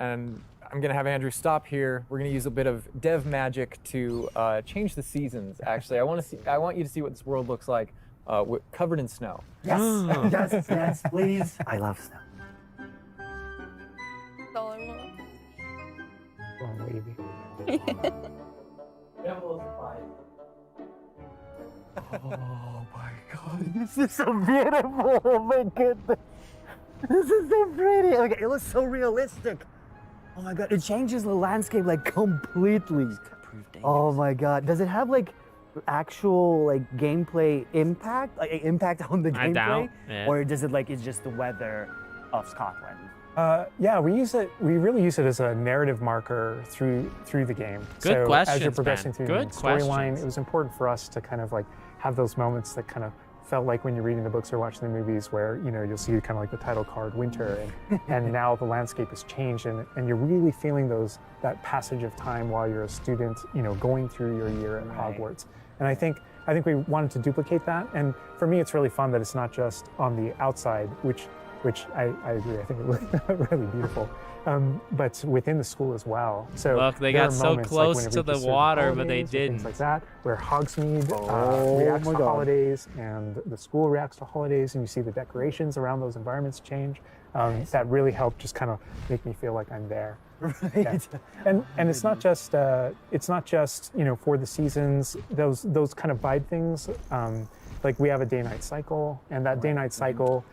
Speaker 2: I'm gonna have Andrew stop here. We're gonna use a bit of dev magic to change the seasons. Actually, I want you to see what this world looks like, covered in snow.
Speaker 3: Yes, yes, yes, please. I love snow.
Speaker 5: That's all I want.
Speaker 4: Long wavy.
Speaker 3: Oh my god, this is so beautiful. Oh my goodness. This is so pretty. Okay, it looks so realistic. Oh my god, it changes the landscape like completely. Oh my god. Does it have like actual like gameplay impact? Like impact on the
Speaker 1: I
Speaker 3: gameplay?
Speaker 1: doubt it.
Speaker 3: Or does it like it's just the weather of Scotland?
Speaker 4: Yeah, we really use it as a narrative marker through the game.
Speaker 1: Good
Speaker 4: so as
Speaker 1: questions,
Speaker 4: you're progressing
Speaker 1: Ben.
Speaker 4: through
Speaker 1: Good
Speaker 4: the storyline,
Speaker 1: questions.
Speaker 4: it was important for us to kind of like have those moments that kind of felt like when you're reading the books or watching the movies where, you know, you'll see kind of like the title card winter and now the landscape has changed and you're really feeling that passage of time while you're a student, you know, going through your year at Hogwarts. And I think we wanted to duplicate that. And for me, it's really fun that it's not just on the outside, which I agree. I think it looked really beautiful. But within the school as well. So
Speaker 1: Look, they
Speaker 4: there
Speaker 1: got
Speaker 4: are
Speaker 1: so
Speaker 4: moments, like
Speaker 1: close
Speaker 4: when it
Speaker 1: to the
Speaker 4: reaches certain
Speaker 1: water, but they
Speaker 4: holidays or things
Speaker 1: didn't.
Speaker 4: like that, where Hogsmeade
Speaker 3: Oh
Speaker 4: reacts
Speaker 3: my
Speaker 4: to
Speaker 3: God.
Speaker 4: holidays, and the school reacts to holidays, and you see the decorations around those environments change. That really helped just kind of make me feel like I'm there.
Speaker 3: Right.
Speaker 4: Yeah. And it's not just you know, for the seasons, those kind of vibe things. like we have a day-night cycle, and that day-night cycle,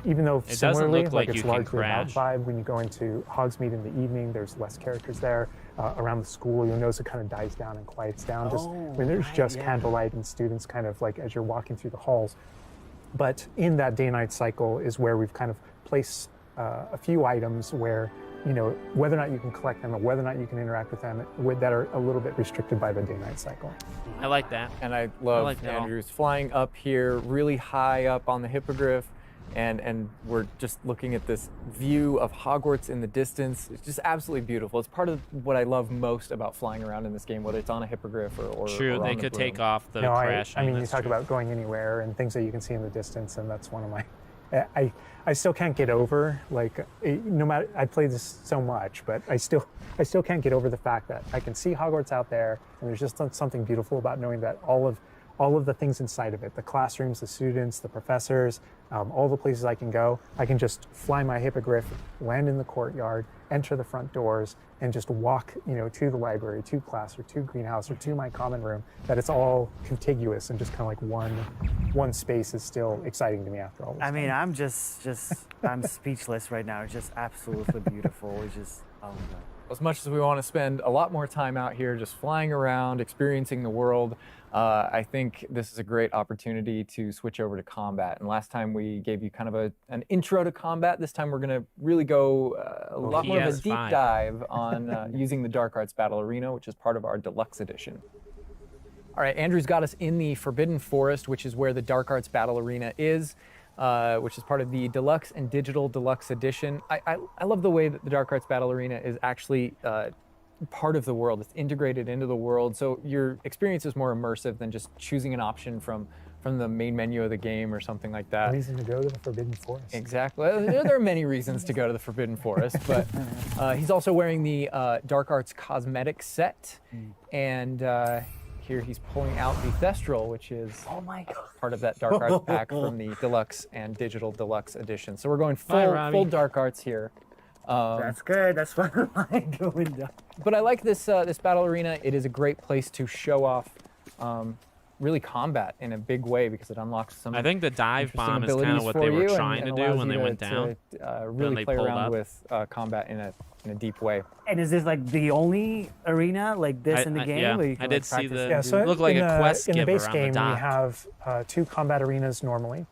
Speaker 4: even though
Speaker 1: It doesn't
Speaker 4: similarly,
Speaker 1: look like
Speaker 4: it's
Speaker 1: you can
Speaker 4: largely about
Speaker 1: crash.
Speaker 4: vibe, when you go into Hogsmeade in the evening, there's less characters there. Around the school, you'll notice it kind of dies down and quiets down just when there's just candlelight and students kind of like as you're walking through the halls. But in that day-night cycle is where we've kind of placed a few items where, you know, whether or not you can collect them or whether or not you can interact with them that are a little bit restricted by the day-night cycle.
Speaker 1: I like that.
Speaker 2: And I love
Speaker 1: like that.
Speaker 2: Andrew's flying up here, really high up on the hippogriff, and we're just looking at this view of Hogwarts in the distance. It's just absolutely beautiful. It's part of what I love most about flying around in this game, whether it's on a hippogriff or
Speaker 1: True,
Speaker 2: or
Speaker 1: they
Speaker 2: on the
Speaker 1: could
Speaker 2: broom.
Speaker 1: take off the
Speaker 4: No,
Speaker 1: crashing.
Speaker 4: I mean, you
Speaker 1: that's
Speaker 4: talk
Speaker 1: true.
Speaker 4: about going anywhere and things that you can see in the distance, and that's one of my. I still can't get over, like, no matter, I played this so much, but I still can't get over the fact that I can see Hogwarts out there, and there's just something beautiful about knowing that all of the things inside of it, the classrooms, the students, the professors, all the places I can go, I can just fly my hippogriff, land in the courtyard, enter the front doors, and just walk, you know, to the library, to class, or to greenhouse, or to my common room. That it's all contiguous and just kind of like one space is still exciting to me after all this
Speaker 3: I mean,
Speaker 4: time.
Speaker 3: I'm speechless right now. It's just absolutely beautiful. It's just, oh my God.
Speaker 2: As much as we want to spend a lot more time out here just flying around, experiencing the world, I think this is a great opportunity to switch over to combat. And last time we gave you kind of an intro to combat. This time we're going to really go a lot more of a deep
Speaker 1: PS5.
Speaker 2: dive on using the Dark Arts Battle Arena, which is part of our deluxe edition. All right, Andrew's got us in the Forbidden Forest, which is where the Dark Arts Battle Arena is. Which is part of the Deluxe and Digital Deluxe Edition. I love the way that the Dark Arts Battle Arena is actually part of the world. It's integrated into the world, so your experience is more immersive than just choosing an option from the main menu of the game or something like that.
Speaker 4: Reason to go to the Forbidden Forest.
Speaker 2: Exactly. There are many reasons to go to the Forbidden Forest, but he's also wearing the Dark Arts cosmetic set, and here he's pulling out the Thestral, which is part of that Dark Arts pack from the Deluxe and Digital Deluxe Edition. So we're going full Dark Arts here.
Speaker 3: That's good. That's what I like doing.
Speaker 2: But I like this this battle arena. It is a great place to show off really combat in a big way because it unlocks some
Speaker 1: I think the dive
Speaker 2: interesting
Speaker 1: bomb is kind
Speaker 2: abilities
Speaker 1: of what
Speaker 2: for
Speaker 1: they were
Speaker 2: you and
Speaker 1: trying to do
Speaker 2: allows
Speaker 1: when
Speaker 2: you
Speaker 1: they
Speaker 2: to-
Speaker 1: went down.
Speaker 2: to,
Speaker 1: when
Speaker 2: really
Speaker 1: they
Speaker 2: play
Speaker 1: pulled
Speaker 2: around
Speaker 1: up.
Speaker 2: with combat in a deep way.
Speaker 3: And is this like the only arena like this in the game?
Speaker 1: yeah,
Speaker 3: where you can,
Speaker 1: I
Speaker 3: like,
Speaker 1: did see
Speaker 3: practice
Speaker 1: the-
Speaker 3: and
Speaker 4: Yeah,
Speaker 3: do-
Speaker 4: so
Speaker 1: Looked like
Speaker 4: in
Speaker 1: a
Speaker 4: the,
Speaker 1: quest
Speaker 4: in the
Speaker 1: giver
Speaker 4: base
Speaker 1: on the
Speaker 4: game, we
Speaker 1: dock.
Speaker 4: have 2 combat arenas normally,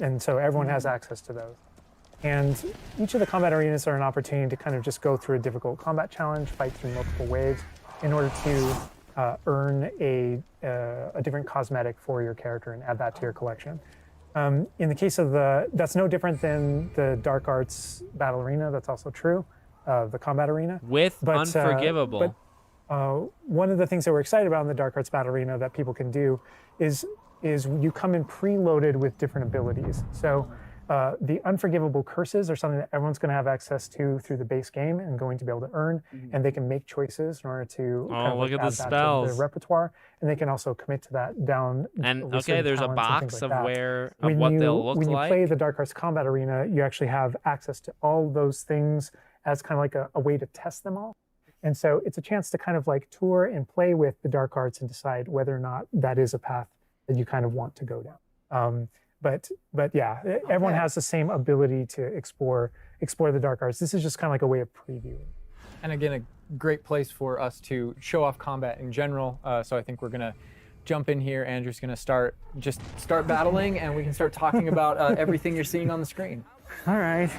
Speaker 4: and so everyone has access to those. And each of the combat arenas are an opportunity to kind of just go through a difficult combat challenge, fight through multiple waves, in order to earn a different cosmetic for your character and add that to your collection. In the case of that's no different than the Dark Arts Battle Arena. That's also true, the combat arena.
Speaker 1: With
Speaker 4: But,
Speaker 1: Unforgivable.
Speaker 4: One of the things that we're excited about in the Dark Arts Battle Arena that people can do is you come in preloaded with different abilities. So the Unforgivable curses are something that everyone's going to have access to through the base game and going to be able to earn, and they can make choices in order to
Speaker 1: look at the
Speaker 4: add that to
Speaker 1: spells.
Speaker 4: the repertoire, and they can also commit to that down.
Speaker 1: And
Speaker 4: with
Speaker 1: okay,
Speaker 4: certain
Speaker 1: there's a
Speaker 4: talents and things
Speaker 1: box
Speaker 4: like
Speaker 1: of
Speaker 4: that.
Speaker 1: what they'll look
Speaker 4: when
Speaker 1: like.
Speaker 4: you play the Dark Arts Combat Arena, you actually have access to all those things as kind of like a way to test them all. And so it's a chance to kind of like tour and play with the Dark Arts and decide whether or not that is a path that you kind of want to go down. But yeah, everyone has the same ability to explore the Dark Arts. This is just kind of like a way of previewing.
Speaker 2: And again, a great place for us to show off combat in general. So I think we're gonna jump in here. Andrew's gonna start battling, and we can start talking about everything you're seeing on the screen.
Speaker 3: All right.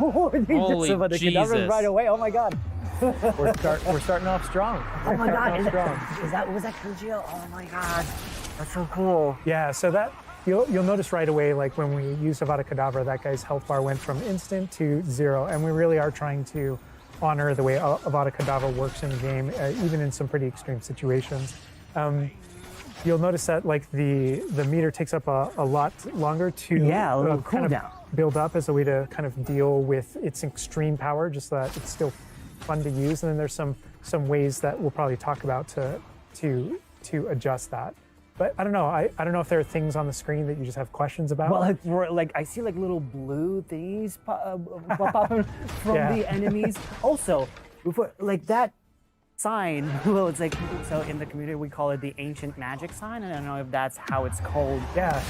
Speaker 3: Oh, he did
Speaker 1: Holy
Speaker 3: some of the cadavers
Speaker 1: Jesus.
Speaker 3: right away. Oh my God.
Speaker 2: We're starting off strong.
Speaker 3: Oh my God.
Speaker 2: Starting off strong.
Speaker 3: Was that Kujio? Oh my God. That's so cool.
Speaker 4: Yeah, so that you'll notice right away, like when we used Avada Kedavra, that guy's health bar went from instant to 0, and we really are trying to honor the way Avada Kedavra works in the game, even in some pretty extreme situations. You'll notice that like the meter takes up a lot longer to
Speaker 3: Yeah, a little
Speaker 4: kind of
Speaker 3: cooldown.
Speaker 4: build up as a way to kind of deal with its extreme power, just so that it's still fun to use. And then there's some ways that we'll probably talk about to adjust that. But I don't know. I don't know if there are things on the screen that you just have questions about.
Speaker 3: Well, like I see like little blue things popping from
Speaker 4: Yeah.
Speaker 3: the enemies. Also, before like that sign. Well, it's like, so in the community we call it the ancient magic sign. I don't know if that's how it's called.
Speaker 4: Yeah.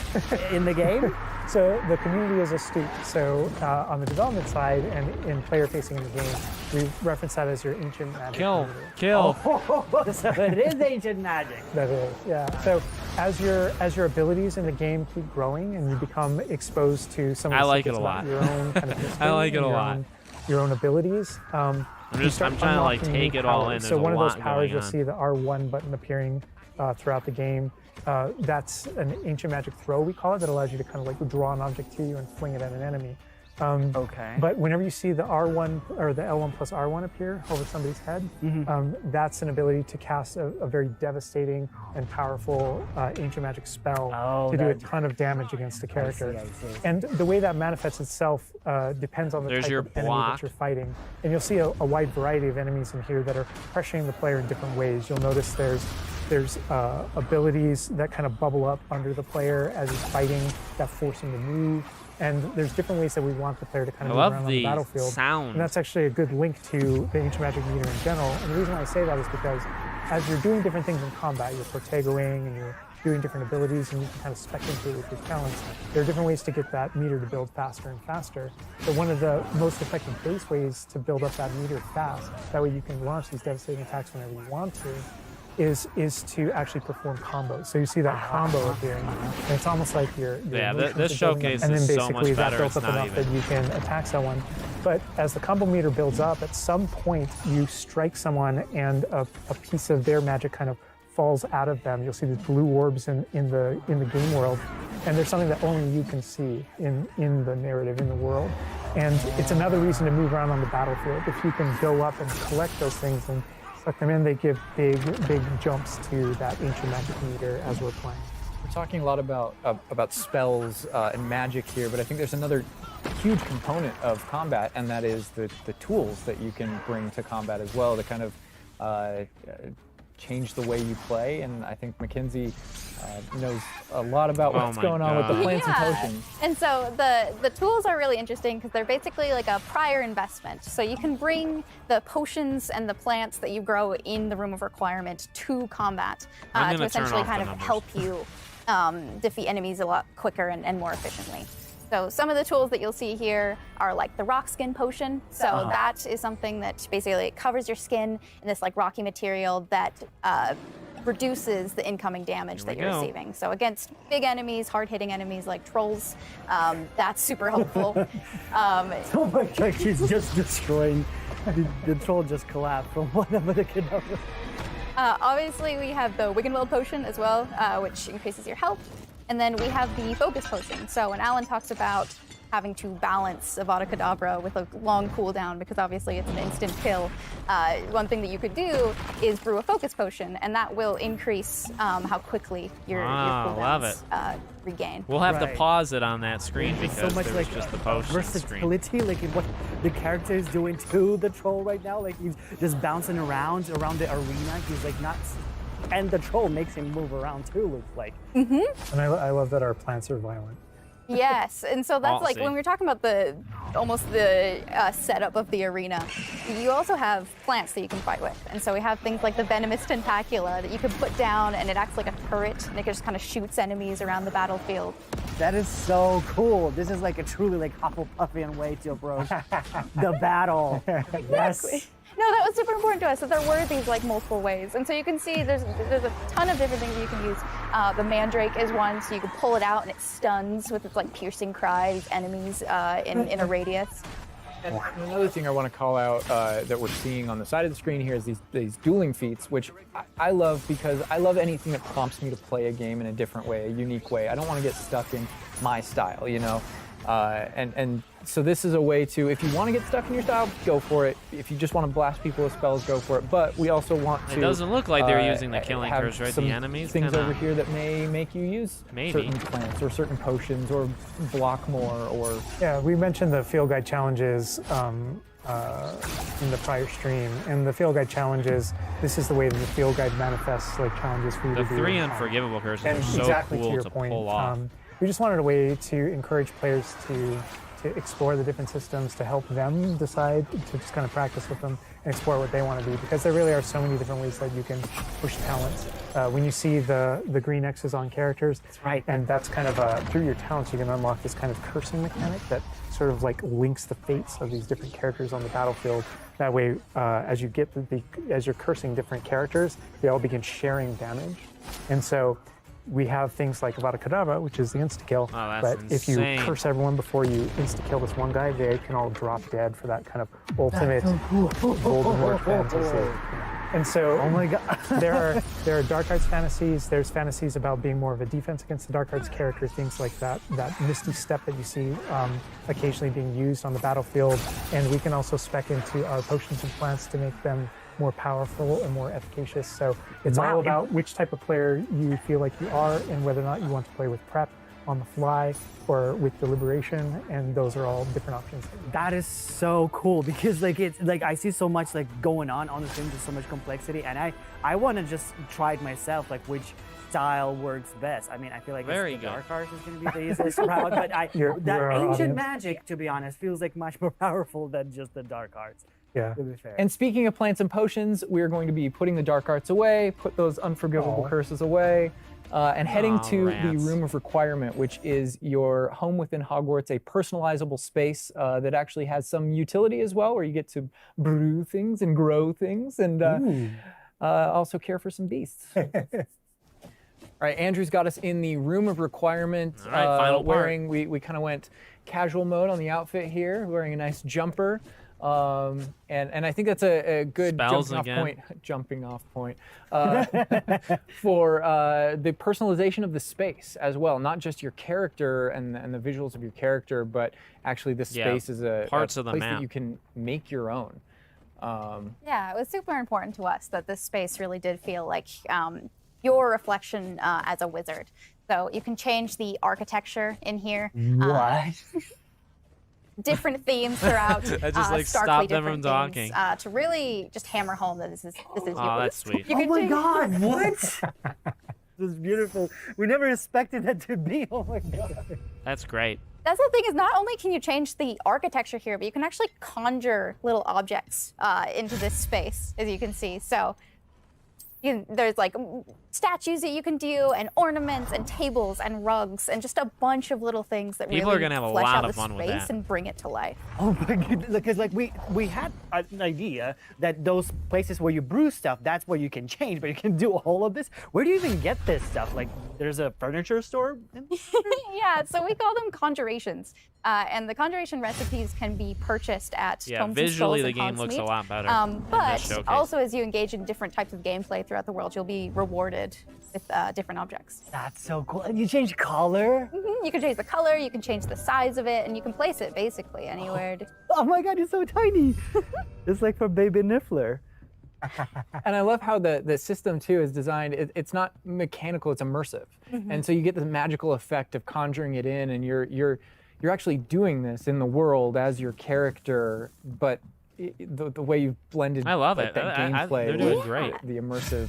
Speaker 3: In the game.
Speaker 4: So the community is astute. So on the development side and in player facing in the game, we reference that as your ancient magic.
Speaker 1: Kill.
Speaker 4: community.
Speaker 3: So it is ancient magic.
Speaker 4: That is, yeah. So as your abilities in the game keep growing and you become exposed to some of
Speaker 1: I
Speaker 4: the
Speaker 1: like
Speaker 4: secrets
Speaker 1: it a
Speaker 4: about
Speaker 1: lot.
Speaker 4: your own kind of history
Speaker 1: I like it
Speaker 4: and
Speaker 1: a
Speaker 4: your
Speaker 1: lot.
Speaker 4: your own abilities. You start
Speaker 1: I'm trying to like
Speaker 4: unlocking new
Speaker 1: take it all in.
Speaker 4: powers.
Speaker 1: There's
Speaker 4: So
Speaker 1: a
Speaker 4: one of those
Speaker 1: lot
Speaker 4: powers
Speaker 1: going
Speaker 4: you'll
Speaker 1: on.
Speaker 4: see the R1 button appearing throughout the game. That's an ancient magic throw, we call it, that allows you to kind of like draw an object to you and fling it at an enemy.
Speaker 3: Okay.
Speaker 4: But whenever you see the R1 or the L1 plus R1 appear over somebody's head, that's an ability to cast a very devastating and powerful ancient magic spell to do a ton of damage against the character.
Speaker 3: I see.
Speaker 4: And the way that manifests itself depends on the
Speaker 1: There's
Speaker 4: type
Speaker 1: your
Speaker 4: of enemy
Speaker 1: block.
Speaker 4: that you're fighting. And you'll see a wide variety of enemies in here that are pressuring the player in different ways. You'll notice there's abilities that kind of bubble up under the player as he's fighting that force him to move. And there's different ways that we want the player to kind
Speaker 1: I
Speaker 4: of move
Speaker 1: love
Speaker 4: around on the
Speaker 1: the
Speaker 4: battlefield.
Speaker 1: sound.
Speaker 4: And that's actually a good link to the ancient magic meter in general. And the reason why I say that is because as you're doing different things in combat, you're protegoing and you're doing different abilities and you can kind of spec into it with your talents. There are different ways to get that meter to build faster and faster. But one of the most effective base ways to build up that meter fast, that way you can launch these devastating attacks whenever you want to, is to actually perform combos. So you see that combo appearing, and it's almost like your
Speaker 1: Yeah,
Speaker 4: emotions
Speaker 1: this
Speaker 4: are building
Speaker 1: showcase
Speaker 4: up, and then
Speaker 1: is so
Speaker 4: basically
Speaker 1: much
Speaker 4: that
Speaker 1: better.
Speaker 4: builds
Speaker 1: It's
Speaker 4: up
Speaker 1: not
Speaker 4: enough that
Speaker 1: even.
Speaker 4: you can attack someone. But as the combo meter builds up, at some point you strike someone, and a piece of their magic kind of falls out of them. You'll see these blue orbs in the game world, and there's something that only you can see in the narrative, in the world. And it's another reason to move around on the battlefield. If you can go up and collect those things and suck them in, they give big jumps to that ancient magic meter as we're playing.
Speaker 2: We're talking a lot about spells and magic here, but I think there's another huge component of combat, and that is the tools that you can bring to combat as well to kind of change the way you play. And I think Mackenzie knows a lot about
Speaker 1: Oh
Speaker 2: what's
Speaker 1: my
Speaker 2: going on with the
Speaker 1: God.
Speaker 2: plants and potions.
Speaker 5: And so the tools are really interesting because they're basically like a prior investment. So you can bring the potions and the plants that you grow in the room of requirement to combat
Speaker 1: I'm
Speaker 5: to
Speaker 1: gonna turn
Speaker 5: essentially
Speaker 1: off the
Speaker 5: kind of
Speaker 1: numbers.
Speaker 5: help you defeat enemies a lot quicker and more efficiently. So some of the tools that you'll see here are like the rock skin potion. So that is something that basically covers your skin in this like rocky material that reduces the incoming damage that
Speaker 1: we
Speaker 5: you're
Speaker 1: go.
Speaker 5: receiving. So against big enemies, hard-hitting enemies like trolls, that's super helpful.
Speaker 3: Oh my god, he's just destroying. The troll just collapsed from one of the kidnappers.
Speaker 5: Obviously, we have the Wiggenweld potion as well, which increases your health. And then we have the focus potion. So when Alan talks about having to balance Avada Kedavra with a long cooldown, because obviously it's an instant kill, one thing that you could do is brew a focus potion, and that will increase how quickly your
Speaker 1: love
Speaker 5: cooldowns regain.
Speaker 1: We'll have
Speaker 3: Right.
Speaker 1: to pause it on that screen
Speaker 3: There's
Speaker 1: because
Speaker 3: so much
Speaker 1: there was
Speaker 3: like
Speaker 1: just the potion screen.
Speaker 3: versatility, like in what the character is doing to the troll right now. Like he's just bouncing around the arena. He's like not, and the troll makes him move around too. Looks like.
Speaker 4: And I love that our plants are violent.
Speaker 5: Yes, and so that's like
Speaker 1: Ballsy.
Speaker 5: when we're talking about the setup of the arena, you also have plants that you can fight with. And so we have things like the venomous tentacula that you can put down, and it acts like a turret, and it just kind of shoots enemies around the battlefield.
Speaker 3: That is so cool. This is like a truly like Hufflepuffian way to approach the battle. Yes.
Speaker 5: No, that was super important to us, that there were these like multiple ways. And so you can see there's a ton of different things that you can use. The mandrake is one, so you can pull it out and it stuns with its like piercing cry these enemies in a radius.
Speaker 2: And another thing I want to call out that we're seeing on the side of the screen here is these dueling feats, which I love because I love anything that prompts me to play a game in a different way, a unique way. I don't want to get stuck in my style, you know? And so this is a way to, if you want to get stuck in your style, go for it. If you just want to blast people with spells, go for it. But we also want to.
Speaker 1: It doesn't look like they're using the killing
Speaker 2: have
Speaker 1: curse, right?
Speaker 2: some
Speaker 1: The enemies
Speaker 2: things
Speaker 1: kinda-
Speaker 2: over here that may make you use
Speaker 1: Maybe.
Speaker 2: certain plants or certain potions or block more or.
Speaker 4: Yeah, we mentioned the field guide challenges in the prior stream, and the field guide challenges. This is the way that the field guide manifests like challenges for you
Speaker 1: The
Speaker 4: to do.
Speaker 1: 3 unforgivable curses
Speaker 4: And
Speaker 1: are so
Speaker 4: exactly
Speaker 1: cool
Speaker 4: to your
Speaker 1: to
Speaker 4: point,
Speaker 1: pull off.
Speaker 4: we just wanted a way to encourage players to explore the different systems, to help them decide, to just kind of practice with them, and explore what they want to be, because there really are so many different ways that you can push talents. When you see the green X's on characters,
Speaker 3: That's right.
Speaker 4: and that's kind of through your talents you can unlock this kind of cursing mechanic that sort of like links the fates of these different characters on the battlefield. That way, as you get as you're cursing different characters, they all begin sharing damage, and so we have things like Avada Kedavra, which is the insta-kill.
Speaker 1: Oh, that's
Speaker 4: but if you
Speaker 1: insane.
Speaker 4: curse everyone before you insta-kill this one guy, they can all drop dead for that kind of ultimate Voldemort fantasy. And so,
Speaker 3: Oh my god.
Speaker 4: there are dark arts fantasies. There's fantasies about being more of a defense against the dark arts character, things like that misty step that you see occasionally being used on the battlefield. And we can also spec into our potions and plants to make them more powerful and more efficacious. So it's
Speaker 3: Wow.
Speaker 4: all about which type of player you feel like you are and whether or not you want to play with prep on the fly or with deliberation, and those are all different options.
Speaker 3: That is so cool, because like it's like I see so much like going on the screen, just so much complexity, and I want to just try it myself, like which style works best. I mean, I feel like
Speaker 1: Very
Speaker 3: the
Speaker 1: good.
Speaker 3: dark arts is going to be the easiest route, but
Speaker 4: You're
Speaker 3: that
Speaker 4: our
Speaker 3: ancient
Speaker 4: audience.
Speaker 3: magic, to be honest, feels like much more powerful than just the dark arts.
Speaker 4: Yeah.
Speaker 3: To be fair.
Speaker 2: And speaking of plants and potions, we're going to be putting the dark arts away, put those unforgivable
Speaker 4: Aw.
Speaker 2: curses away, and heading
Speaker 1: Aw,
Speaker 2: to the
Speaker 1: rats.
Speaker 2: Room of Requirement, which is your home within Hogwarts, a personalizable space that actually has some utility as well, where you get to brew things and grow things, and also care for some beasts. All right, Andrew's got us in the Room of Requirement.
Speaker 1: All right, final part.
Speaker 2: wearing, we kind of went casual mode on the outfit here, wearing a nice jumper. And I think that's a good
Speaker 1: Spells
Speaker 2: jumping
Speaker 1: again.
Speaker 2: off point. Jumping off point for the personalization of the space as well. Not just your character and the visuals of your character, but actually this
Speaker 1: Yeah,
Speaker 2: space is a
Speaker 1: parts of the
Speaker 2: place
Speaker 1: map.
Speaker 2: that you can make your own.
Speaker 5: Yeah, it was super important to us that this space really did feel like your reflection as a wizard. So you can change the architecture in here.
Speaker 3: What?
Speaker 5: Different themes throughout.
Speaker 1: I just, like,
Speaker 5: starkly
Speaker 1: stopped them from
Speaker 5: different themes,
Speaker 1: talking.
Speaker 5: to really just hammer home that this is you.
Speaker 1: Oh, that's sweet.
Speaker 5: You
Speaker 3: Oh
Speaker 5: can
Speaker 3: my
Speaker 5: change-
Speaker 3: god, what? This is beautiful. We never expected that to be. Oh my god.
Speaker 1: That's great.
Speaker 5: That's the thing, is not only can you change the architecture here, but you can actually conjure little objects into this space, as you can see. So there's like statues that you can do, and ornaments, and tables, and rugs, and just a bunch of little things that
Speaker 1: People
Speaker 5: really
Speaker 1: are gonna have a
Speaker 5: flesh
Speaker 1: lot
Speaker 5: out
Speaker 1: of
Speaker 5: the
Speaker 1: fun with
Speaker 5: space
Speaker 1: that.
Speaker 5: and bring it to life.
Speaker 3: Oh my goodness, because like we had an idea that those places where you brew stuff, that's where you can change, but you can do all of this. Where do you even get this stuff? Like, there's a furniture store?
Speaker 5: Yeah, so we call them conjurations. And the conjuration recipes can be purchased at
Speaker 1: Yeah,
Speaker 5: Tomes and
Speaker 1: visually
Speaker 5: Scrolls
Speaker 1: the
Speaker 5: and
Speaker 1: game looks a
Speaker 5: Hogsmeade.
Speaker 1: lot better in this
Speaker 5: But
Speaker 1: showcase.
Speaker 5: also, as you engage in different types of gameplay throughout the world, you'll be rewarded with different objects.
Speaker 3: That's so cool. And you change color?
Speaker 5: You can change the color, you can change the size of it, and you can place it basically anywhere.
Speaker 3: Oh my god, it's so tiny. It's like for Baby Niffler.
Speaker 2: And I love how the system too is designed. It's not mechanical; it's immersive, and so you get the magical effect of conjuring it in, and you're actually doing this in the world as your character, but the way you've blended
Speaker 1: I love
Speaker 2: like,
Speaker 1: it.
Speaker 2: that
Speaker 1: I-
Speaker 2: gameplay
Speaker 1: they're doing
Speaker 2: with
Speaker 1: great.
Speaker 2: the immersive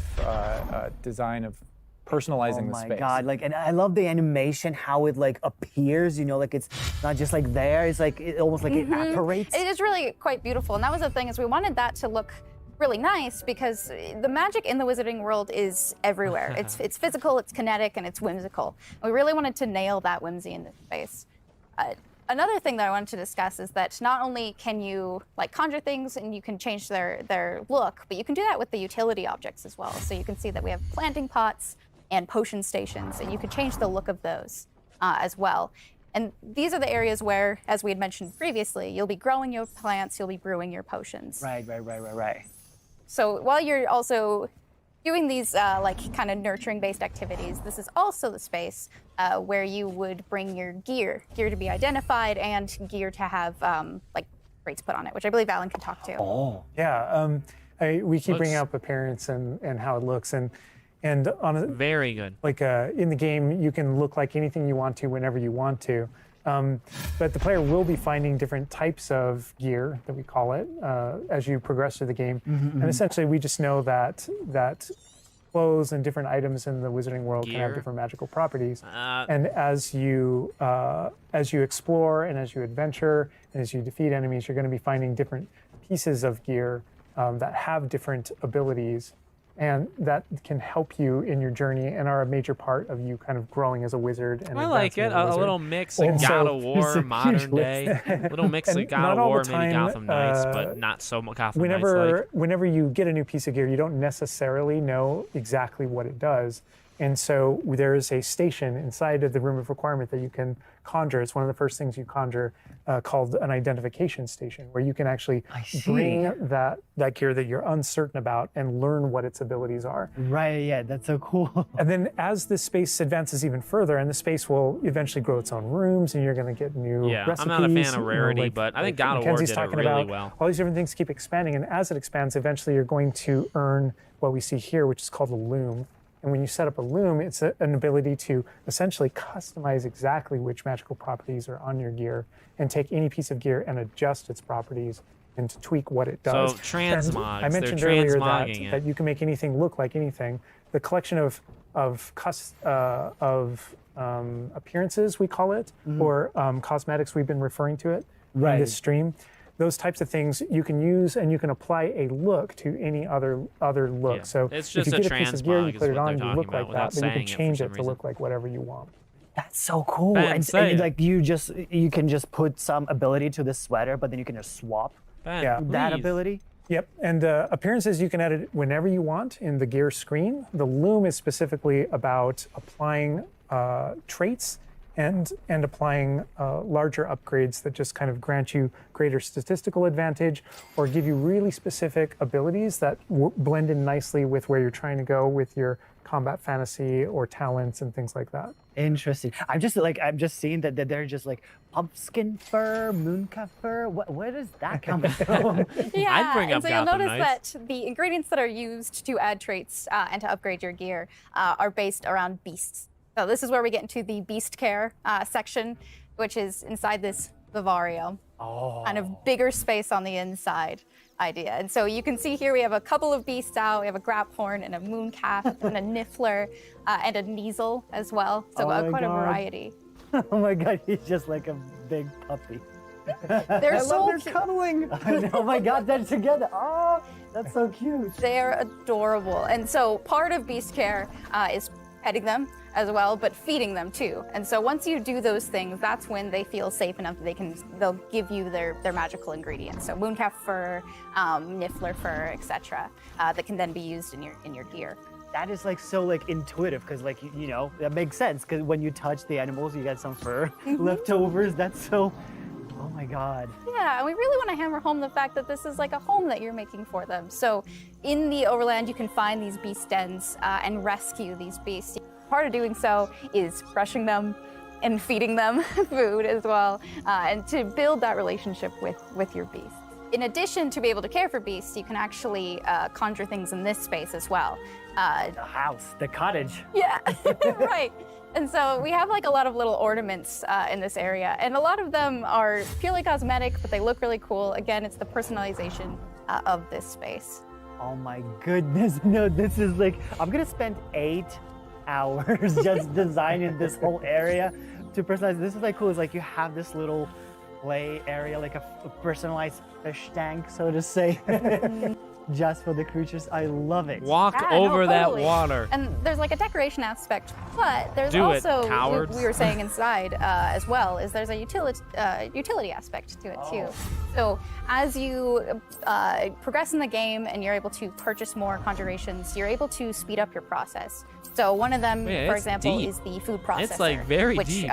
Speaker 2: design of personalizing
Speaker 3: Oh
Speaker 2: the
Speaker 3: my
Speaker 2: space.
Speaker 3: god, like, and I love the animation, how it like appears, you know, like it's not just like there, it's like it almost like it apparates.
Speaker 5: It is really quite beautiful, and that was the thing, is we wanted that to look really nice, because the magic in the wizarding world is everywhere. It's physical, it's kinetic, and it's whimsical. We really wanted to nail that whimsy in this space. Another thing that I wanted to discuss is that not only can you like conjure things and you can change their look, but you can do that with the utility objects as well. So you can see that we have planting pots and potion stations, and you can change the look of those as well. And these are the areas where, as we had mentioned previously, you'll be growing your plants, you'll be brewing your potions.
Speaker 3: Right.
Speaker 5: So while you're also doing these like kind of nurturing based activities, this is also the space where you would bring your gear to be identified, and gear to have like rates put on it, which I believe Alan can talk to.
Speaker 3: Oh.
Speaker 4: Yeah, we keep bringing
Speaker 1: Looks-
Speaker 4: up appearance and how it looks, and on a,
Speaker 1: Very good.
Speaker 4: like in the game, you can look like anything you want to whenever you want to. But the player will be finding different types of gear, that we call it, as you progress through the game. And essentially, we just know that clothes and different items in the wizarding world can have
Speaker 1: Gear?
Speaker 4: different magical properties.
Speaker 1: Uh,
Speaker 4: And as you explore and as you adventure and as you defeat enemies, you're going to be finding different pieces of gear that have different abilities and that can help you in your journey and are a major part of you kind of growing as a wizard. And
Speaker 1: I like it.
Speaker 4: advancing as
Speaker 1: A
Speaker 4: wizard.
Speaker 1: little mix of
Speaker 4: And
Speaker 1: God
Speaker 4: so
Speaker 1: of War,
Speaker 3: it's a
Speaker 1: modern
Speaker 3: huge list.
Speaker 1: day. Little mix of
Speaker 4: And
Speaker 1: God
Speaker 4: not
Speaker 1: of
Speaker 4: all
Speaker 1: War,
Speaker 4: the
Speaker 1: maybe
Speaker 4: time,
Speaker 1: Gotham Knights, but not so much Gotham
Speaker 4: whenever
Speaker 1: Knights like.
Speaker 4: whenever you get a new piece of gear, you don't necessarily know exactly what it does. And so there is a station inside of the room of requirement that you can conjure. It's one of the first things you conjure, called an identification station, where you can actually bring that gear that you're uncertain about and learn what its abilities are.
Speaker 3: Right, yeah, that's so cool.
Speaker 4: And then as the space advances even further, and the space will eventually grow its own rooms, and you're going to get new
Speaker 1: Yeah,
Speaker 4: recipes.
Speaker 1: I'm not a fan of
Speaker 4: you know,
Speaker 1: rarity,
Speaker 4: like-
Speaker 1: but I think
Speaker 4: like
Speaker 1: God of War
Speaker 4: Mackenzie's
Speaker 1: did it
Speaker 4: talking
Speaker 1: really
Speaker 4: about.
Speaker 1: well.
Speaker 4: All these different things keep expanding, and as it expands, eventually you're going to earn what we see here, which is called a loom. And when you set up a loom, it's an ability to essentially customize exactly which magical properties are on your gear and take any piece of gear and adjust its properties and to tweak what it does.
Speaker 1: So transmogs,
Speaker 4: I
Speaker 1: they're
Speaker 4: mentioned earlier
Speaker 1: transmogging it.
Speaker 4: that you can make anything look like anything. The collection of appearances, we call it, or cosmetics, we've been referring to it in
Speaker 3: Right.
Speaker 4: this stream. Those types of things you can use, and you can apply a look to any other look.
Speaker 1: Yeah.
Speaker 4: So
Speaker 1: It's
Speaker 4: if
Speaker 1: just
Speaker 4: you
Speaker 1: a
Speaker 4: get a piece of gear,
Speaker 1: transmog
Speaker 4: you
Speaker 1: is
Speaker 4: put it
Speaker 1: what
Speaker 4: on,
Speaker 1: they're
Speaker 4: you
Speaker 1: talking
Speaker 4: look
Speaker 1: about
Speaker 4: like
Speaker 1: without
Speaker 4: that, but you
Speaker 1: saying
Speaker 4: can
Speaker 1: it for
Speaker 4: change
Speaker 1: some
Speaker 4: it to
Speaker 1: reason.
Speaker 4: look like whatever you want.
Speaker 3: That's so cool.
Speaker 1: Ben, say it.
Speaker 3: Like you can just put some ability to this sweater, but then you can just swap
Speaker 1: Ben,
Speaker 4: Yeah.
Speaker 3: that
Speaker 1: please.
Speaker 3: ability.
Speaker 4: Yep, and appearances you can edit whenever you want in the gear screen. The loom is specifically about applying traits and applying larger upgrades that just kind of grant you greater statistical advantage or give you really specific abilities that blend in nicely with where you're trying to go with your combat fantasy or talents and things like that.
Speaker 3: Interesting. I'm just seeing that they're just like pumpkin fur, mooncalf fur. Where does that come from?
Speaker 5: Yeah,
Speaker 1: I'd bring
Speaker 5: and
Speaker 1: up
Speaker 5: so you'll
Speaker 1: Gotham
Speaker 5: notice
Speaker 1: Knights.
Speaker 5: that the ingredients that are used to add traits and to upgrade your gear are based around beasts. So this is where we get into the beast care section, which is inside this vivarium. Kind of bigger space on the inside idea. And so you can see here we have a couple of beasts out. We have a graphorn and a mooncalf and a niffler and a Kneasel as well. So
Speaker 3: Oh my
Speaker 5: quite a
Speaker 3: God.
Speaker 5: variety.
Speaker 3: Oh my god, he's just like a big puppy.
Speaker 5: They're so cute.
Speaker 3: cuddling. Oh my god, they're together. Oh, that's so cute.
Speaker 5: They're adorable. And so part of beast care is petting them as well, but feeding them too. And so once you do those things, that's when they feel safe enough that they'll give you their magical ingredients. So mooncalf fur, niffler fur, etc. That can then be used in your gear.
Speaker 3: That is like so like intuitive because like you know that makes sense because when you touch the animals you get some fur leftovers. That's so. Oh my god.
Speaker 5: Yeah, and we really want to hammer home the fact that this is like a home that you're making for them. So in the overland, you can find these beast dens and rescue these beasts. Part of doing so is brushing them and feeding them food as well, and to build that relationship with your beasts. In addition to be able to care for beasts, you can actually conjure things in this space as well.
Speaker 3: The house, the cottage.
Speaker 5: Yeah, right. And so we have like a lot of little ornaments in this area, and a lot of them are purely cosmetic, but they look really cool. Again, it's the personalization of this space.
Speaker 3: Oh my goodness. No, this is like I'm gonna spend 8 hours just designing this whole area to personalize. This is like cool. It's like you have this little play area, like a personalized fish tank, so to say, just for the creatures. I love it.
Speaker 1: Walk
Speaker 5: Yeah, no,
Speaker 1: over that
Speaker 5: totally.
Speaker 1: water.
Speaker 5: And there's like a decoration aspect, but there's
Speaker 1: Do it,
Speaker 5: also,
Speaker 1: cowards.
Speaker 5: we were saying inside as well, is there's a utility aspect to it too. So as you progress in the game and you're able to purchase more conjurations, you're able to speed up your process. So one of them,
Speaker 1: Yeah,
Speaker 5: for
Speaker 1: it's
Speaker 5: example,
Speaker 1: deep.
Speaker 5: is the food processor.
Speaker 1: It's, like, very
Speaker 5: which,
Speaker 1: deep.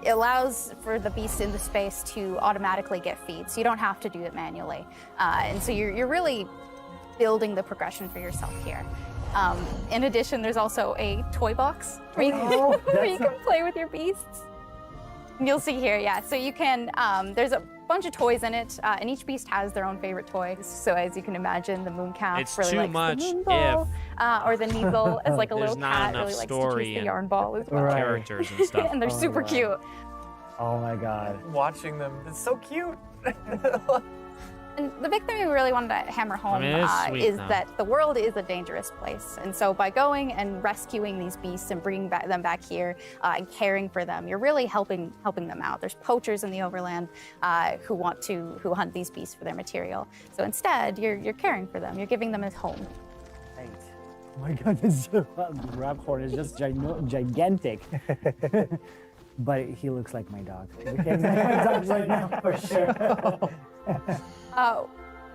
Speaker 5: allows for the beast in the space to automatically get feed, so you don't have to do it manually. And so you're really building the progression for yourself here. In addition, there's also a toy box where where you can play with your beasts. And you'll see here, yeah. So you can, there's a bunch of toys in it, and each beast has their own favorite toy. So as you can imagine, the mooncalf
Speaker 1: It's
Speaker 5: really
Speaker 1: too
Speaker 5: likes
Speaker 1: much
Speaker 5: the moon ball, or the Kneasel as like a
Speaker 1: There's
Speaker 5: little
Speaker 1: not
Speaker 5: cat
Speaker 1: enough
Speaker 5: really likes to
Speaker 1: story
Speaker 5: chase the
Speaker 1: and
Speaker 5: yarn ball as well.
Speaker 3: Right.
Speaker 1: Characters and stuff.
Speaker 5: And they're super
Speaker 3: wow.
Speaker 5: cute.
Speaker 3: Oh my god.
Speaker 2: Watching them, it's so cute.
Speaker 5: And the big thing we really wanted to hammer home
Speaker 1: mean, it is sweet,
Speaker 5: is
Speaker 1: though.
Speaker 5: that the world is a dangerous place. And so by going and rescuing these beasts and bringing them back here and caring for them, you're really helping them out. There's poachers in the overland who hunt these beasts for their material. So instead, you're caring for them. You're giving them a home.
Speaker 3: Right. Oh my God, this Raphorn is just gigantic. But he looks like my dog. He looks like my dog right now, for sure.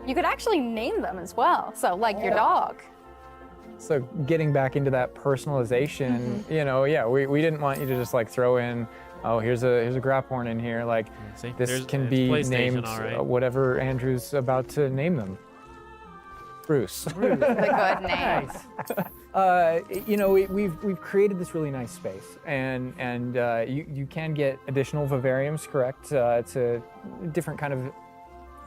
Speaker 5: You could actually name them as well. So like your dog.
Speaker 2: So getting back into that personalization, you know, yeah, we didn't want you to just like throw in, oh, here's a Graphorn in here. Like
Speaker 1: See,
Speaker 2: this can
Speaker 1: it's
Speaker 2: be
Speaker 1: PlayStation,
Speaker 2: named
Speaker 1: all right.
Speaker 2: whatever Andrew's about to name them. Bruce.
Speaker 5: The good name.
Speaker 2: You know, we've created this really nice space, and you can get additional vivariums, correct, to different kind of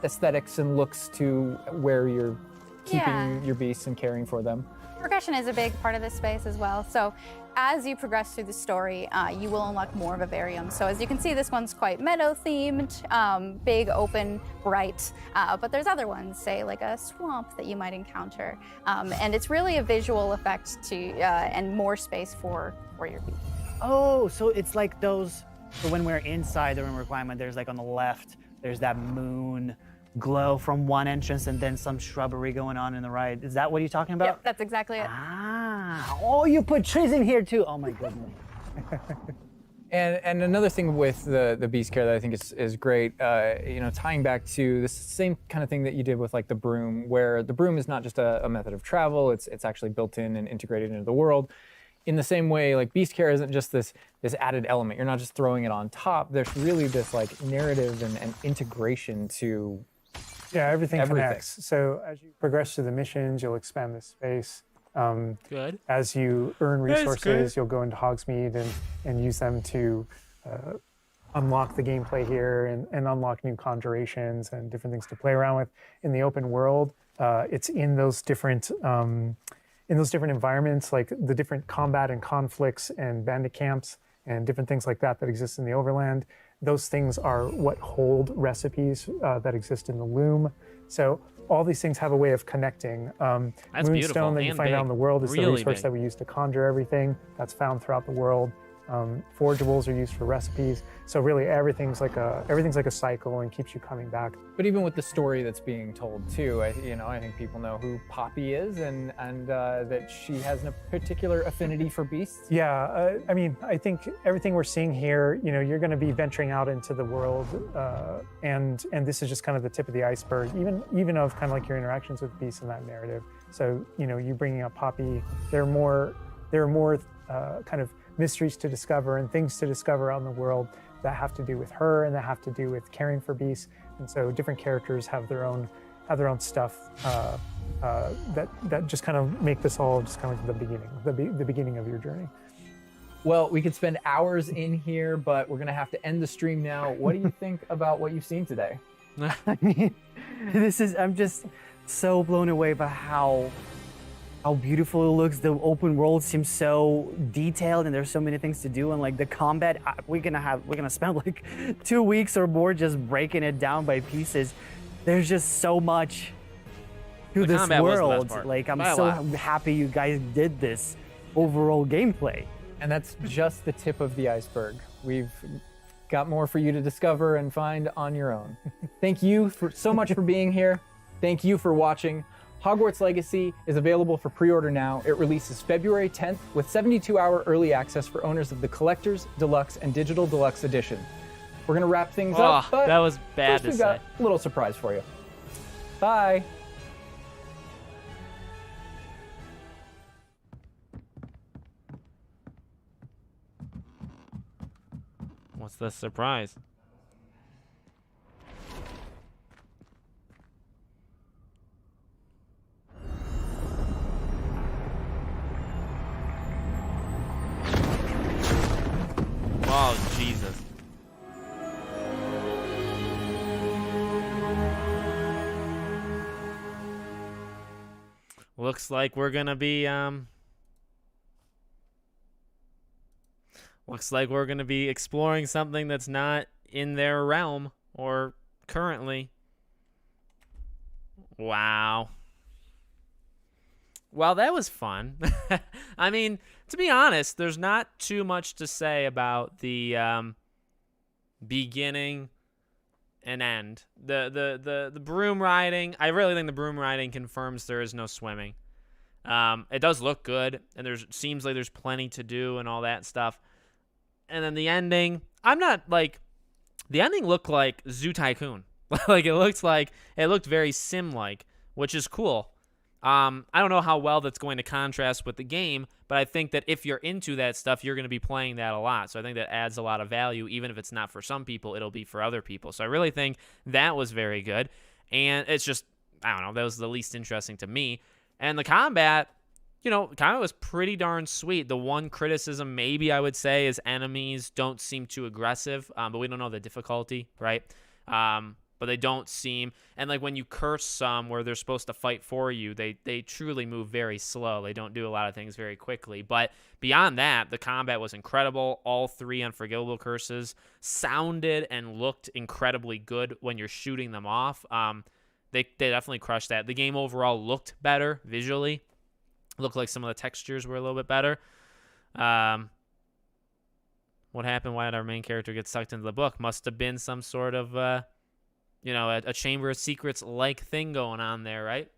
Speaker 2: aesthetics and looks to where you're keeping
Speaker 5: Yeah.
Speaker 2: your beasts and caring for them.
Speaker 5: Progression is a big part of this space as well. So as you progress through the story, you will unlock more vivariums. So as you can see, this one's quite meadow themed, big, open, bright. But there's other ones, say like a swamp that you might encounter. And it's really a visual effect and more space for your beast.
Speaker 3: Oh, so it's like those, so when we're inside the room requirement, there's like on the left, there's that moon glow from one entrance and then some shrubbery going on in the right. Is that what you're talking about?
Speaker 5: Yep, that's exactly it.
Speaker 3: Ah, oh, you put trees in here too. Oh my goodness.
Speaker 2: And another thing with the beast care that I think is great, you know, tying back to this same kind of thing that you did with like the broom, where the broom is not just a method of travel, it's actually built in and integrated into the world. In the same way, like beast care isn't just this added element. You're not just throwing it on top. There's really this like narrative and integration to
Speaker 4: Yeah, everything
Speaker 2: Everything.
Speaker 4: connects. So as you progress through the missions, you'll expand the space.
Speaker 1: Good.
Speaker 4: As you earn
Speaker 1: That's
Speaker 4: resources,
Speaker 1: good.
Speaker 4: you'll go into Hogsmeade and use them to unlock the gameplay here and unlock new conjurations and different things to play around with in the open world. It's in those different environments, like the different combat and conflicts and bandit camps and different things like that exist in the Overland. Those things are what hold recipes that exist in the loom. So all these things have a way of connecting.
Speaker 1: That's beautiful
Speaker 4: Moonstone that you
Speaker 1: and
Speaker 4: find out
Speaker 1: big.
Speaker 4: in the world is the
Speaker 1: Really
Speaker 4: resource
Speaker 1: big.
Speaker 4: that we use to conjure everything that's found throughout the world. Forgeables are used for recipes. So really everything's like a cycle and keeps you coming back.
Speaker 2: But even with the story that's being told too, I think people know who Poppy is and that she has a particular affinity for beasts.
Speaker 4: Yeah, I mean, I think everything we're seeing here, you know, you're going to be venturing out into the world, and this is just kind of the tip of the iceberg, even of kind of like your interactions with beasts in that narrative. So, you know, you bringing up Poppy, there are more kind of mysteries to discover and things to discover out in the world that have to do with her and that have to do with caring for beasts. And so different characters have their own stuff that just kind of make this all just kind of like the beginning of your journey.
Speaker 2: Well, we could spend hours in here, but we're gonna have to end the stream now. What do you think about what you've seen today?
Speaker 3: I mean, I'm just so blown away by how beautiful it looks. The open world seems so detailed and there's so many things to do, and like the combat, we're gonna spend like 2 weeks or more just breaking it down by pieces. There's just so much to
Speaker 1: The
Speaker 3: this
Speaker 1: combat was the best
Speaker 3: world.
Speaker 1: part.
Speaker 3: Like I'm
Speaker 1: By a
Speaker 3: so
Speaker 1: lot.
Speaker 3: happy you guys did this overall gameplay.
Speaker 2: And that's just the tip of the iceberg. We've got more for you to discover and find on your own. Thank you so much for being here. Thank you for watching. Hogwarts Legacy is available for pre-order now. It releases February 10th with 72-hour early access for owners of the Collector's, Deluxe, and Digital Deluxe Edition. We're gonna wrap things up,
Speaker 1: Oh,
Speaker 2: but
Speaker 1: that was bad
Speaker 2: first
Speaker 1: to
Speaker 2: we've
Speaker 1: say.
Speaker 2: got a little surprise for you. Bye.
Speaker 1: What's the surprise? Oh, Jesus. Looks like we're gonna be looks like we're gonna be exploring something that's not in their realm or currently. Wow. Well, that was fun. I mean, to be honest, there's not too much to say about the beginning and end. The broom riding, I really think the broom riding confirms there is no swimming. It does look good, and seems like there's plenty to do and all that stuff. And then the ending, the ending looked like Zoo Tycoon. Like it looked very sim-like, which is cool. I don't know how well that's going to contrast with the game, but I think that if you're into that stuff, you're going to be playing that a lot. So I think that adds a lot of value. Even if it's not for some people, it'll be for other people. So I really think that was very good. And it's just, I don't know, that was the least interesting to me. And the combat, combat was pretty darn sweet. The one criticism maybe I would say is enemies don't seem too aggressive, but we don't know the difficulty, right? But they don't seem, and like when you curse some where they're supposed to fight for you, they truly move very slow. They don't do a lot of things very quickly. But beyond that, the combat was incredible. All 3 unforgivable curses sounded and looked incredibly good when you're shooting them off. They definitely crushed that. The game overall looked better visually. Looked like some of the textures were a little bit better. What happened? Why did our main character get sucked into the book? Must have been some sort of a Chamber of Secrets like thing going on there, right?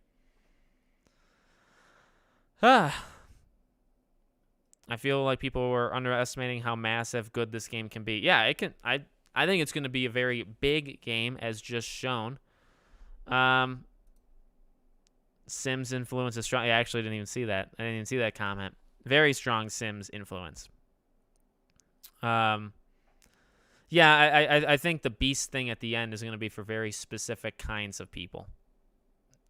Speaker 1: I feel like people were underestimating how massive good this game can be. Yeah, it can. I think it's going to be a very big game, as just shown. Sims influence is strong. I actually didn't even see that. I didn't even see that comment. Very strong Sims influence. Yeah, I think the beast thing at the end is going to be for very specific kinds of people.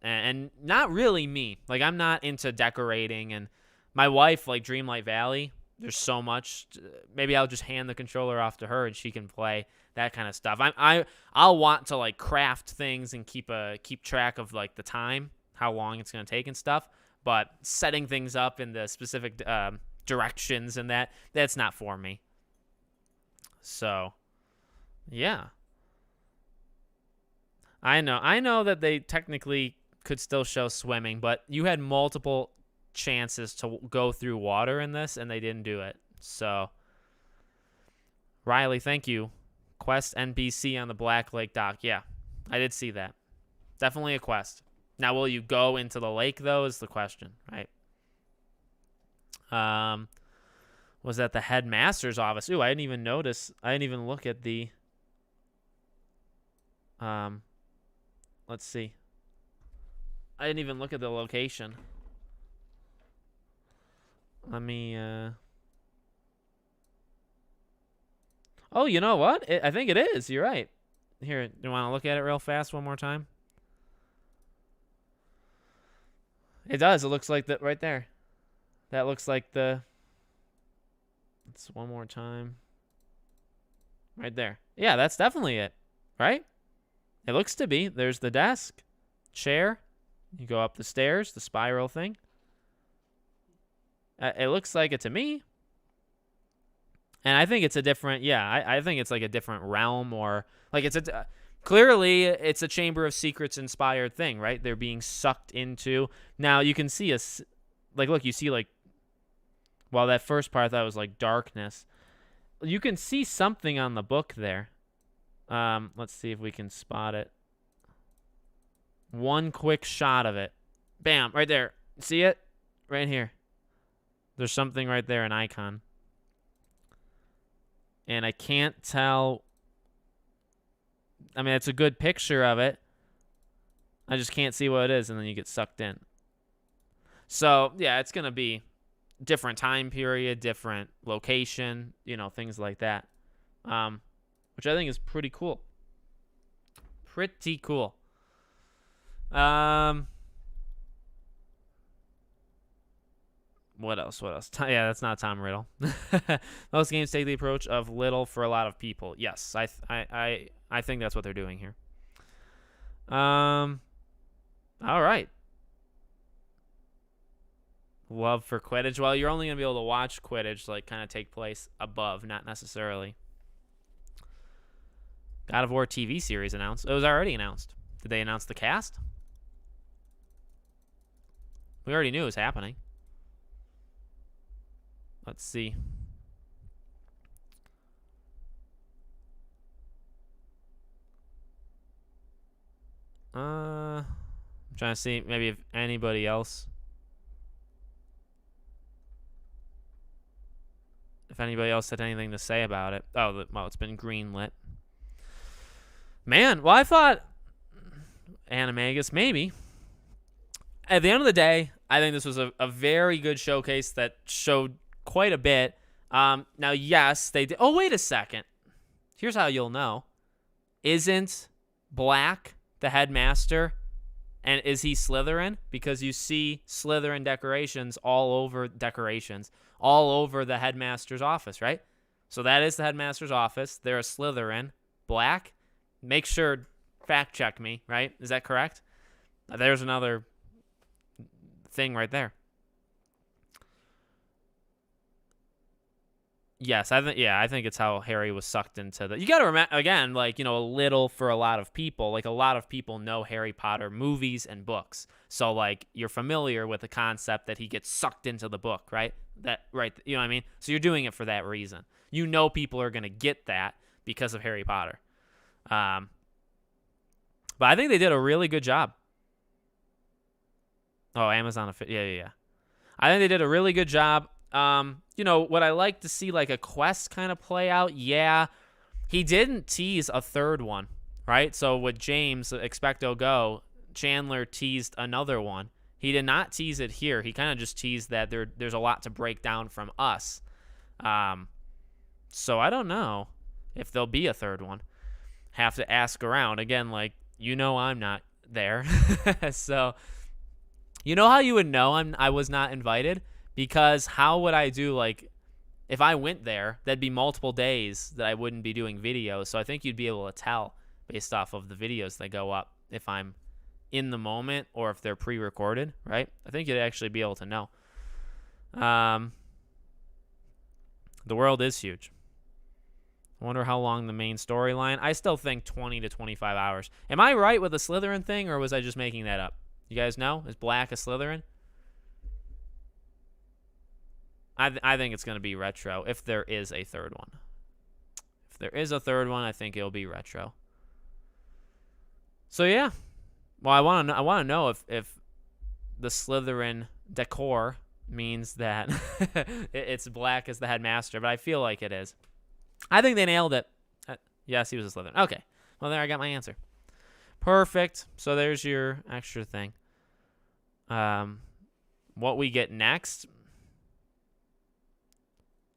Speaker 1: And not really me. Like, I'm not into decorating. And my wife, like Dreamlight Valley, there's so much. Maybe I'll just hand the controller off to her and she can play that kind of stuff. I'll want to, like, craft things and keep track of, like, the time, how long it's going to take and stuff. But setting things up in the specific directions and that's not for me. So, yeah. I know that they technically could still show swimming, but you had multiple chances to go through water in this, and they didn't do it. So, Riley, thank you. Quest NPC on the Black Lake dock. Yeah, I did see that. Definitely a quest. Now, will you go into the lake, though, is the question, right? Was at the headmaster's office. Ooh, I didn't even notice. I didn't even look at the... let's see. I didn't even look at the location. Let me, Oh, you know what? I think it is. You're right. Here, do you want to look at it real fast one more time? It does. It looks like that right there. That looks like the... It's one more time. Right there. Yeah, that's definitely it. Right? It looks to be. There's the desk. Chair. You go up the stairs. The spiral thing. It looks like it to me. And I think it's a different... Yeah, I think it's like a different realm or... Like it's a... Clearly, it's a Chamber of Secrets inspired thing, right? They're being sucked into... Now, you can see like, look, you see like... Well, that first part I thought was like darkness. You can see something on the book there. Let's see if we can spot it. One quick shot of it. Bam, right there. See it? Right here. There's something right there, an icon. And I can't tell. I mean, it's a good picture of it. I just can't see what it is, and then you get sucked in. So, yeah, it's going to be different time period, different location, things like that. Which I think is pretty cool. Pretty cool. What else? Yeah, that's not Tom Riddle. Most games take the approach of little for a lot of people. Yes, I think that's what they're doing here. All right. Love for Quidditch. Well, you're only going to be able to watch Quidditch like kind of take place above, not necessarily. God of War TV series announced. It was already announced. Did they announce the cast? We already knew it was happening. Let's see. I'm trying to see maybe if anybody else. If anybody else had anything to say about it. Oh, well, it's been greenlit. Man, well, I thought Animagus, maybe. At the end of the day, I think this was a very good showcase that showed quite a bit. Now, yes, they did. Oh, wait a second. Here's how you'll know. Isn't Black the headmaster? And is he Slytherin? Because you see Slytherin decorations all over the headmaster's office, right? So that is the headmaster's office. They're a Slytherin. Black? Make sure, fact check me, right? Is that correct? There's another thing right there. Yes, I think it's how Harry was sucked into the. You got to remember again, like, you know, a little for a lot of people. Like, a lot of people know Harry Potter movies and books, so like you're familiar with the concept that he gets sucked into the book, right? You know what I mean? So you're doing it for that reason. You know, people are gonna get that because of Harry Potter. But I think they did a really good job. Oh, Amazon, yeah. I think they did a really good job. You know, would I like to see like a quest kind of play out? Yeah. He didn't tease a third one, right? So with James, Expecto Go, Chandler teased another one. He did not tease it here. He kind of just teased that there's a lot to break down from us. So I don't know if there'll be a third one. Have to ask around. Again, like, you know, I'm not there. So you know how you would know I was not invited? Because how would I do, like, if I went there, that'd be multiple days that I wouldn't be doing videos. So I think you'd be able to tell based off of the videos that go up if I'm in the moment or if they're pre-recorded, right? I think you'd actually be able to know. The world is huge. I wonder how long the main storyline. I still think 20 to 25 hours. Am I right with the Slytherin thing, or was I just making that up? You guys know? Is Black a Slytherin? I think it's going to be retro if there is a third one. If there is a third one, I think it'll be retro. So yeah. Well, I want to know if the Slytherin decor means that it's Black as the headmaster, but I feel like it is. I think they nailed it. Yes, he was a Slytherin. Okay. Well, there I got my answer. Perfect. So there's your extra thing. What we get next.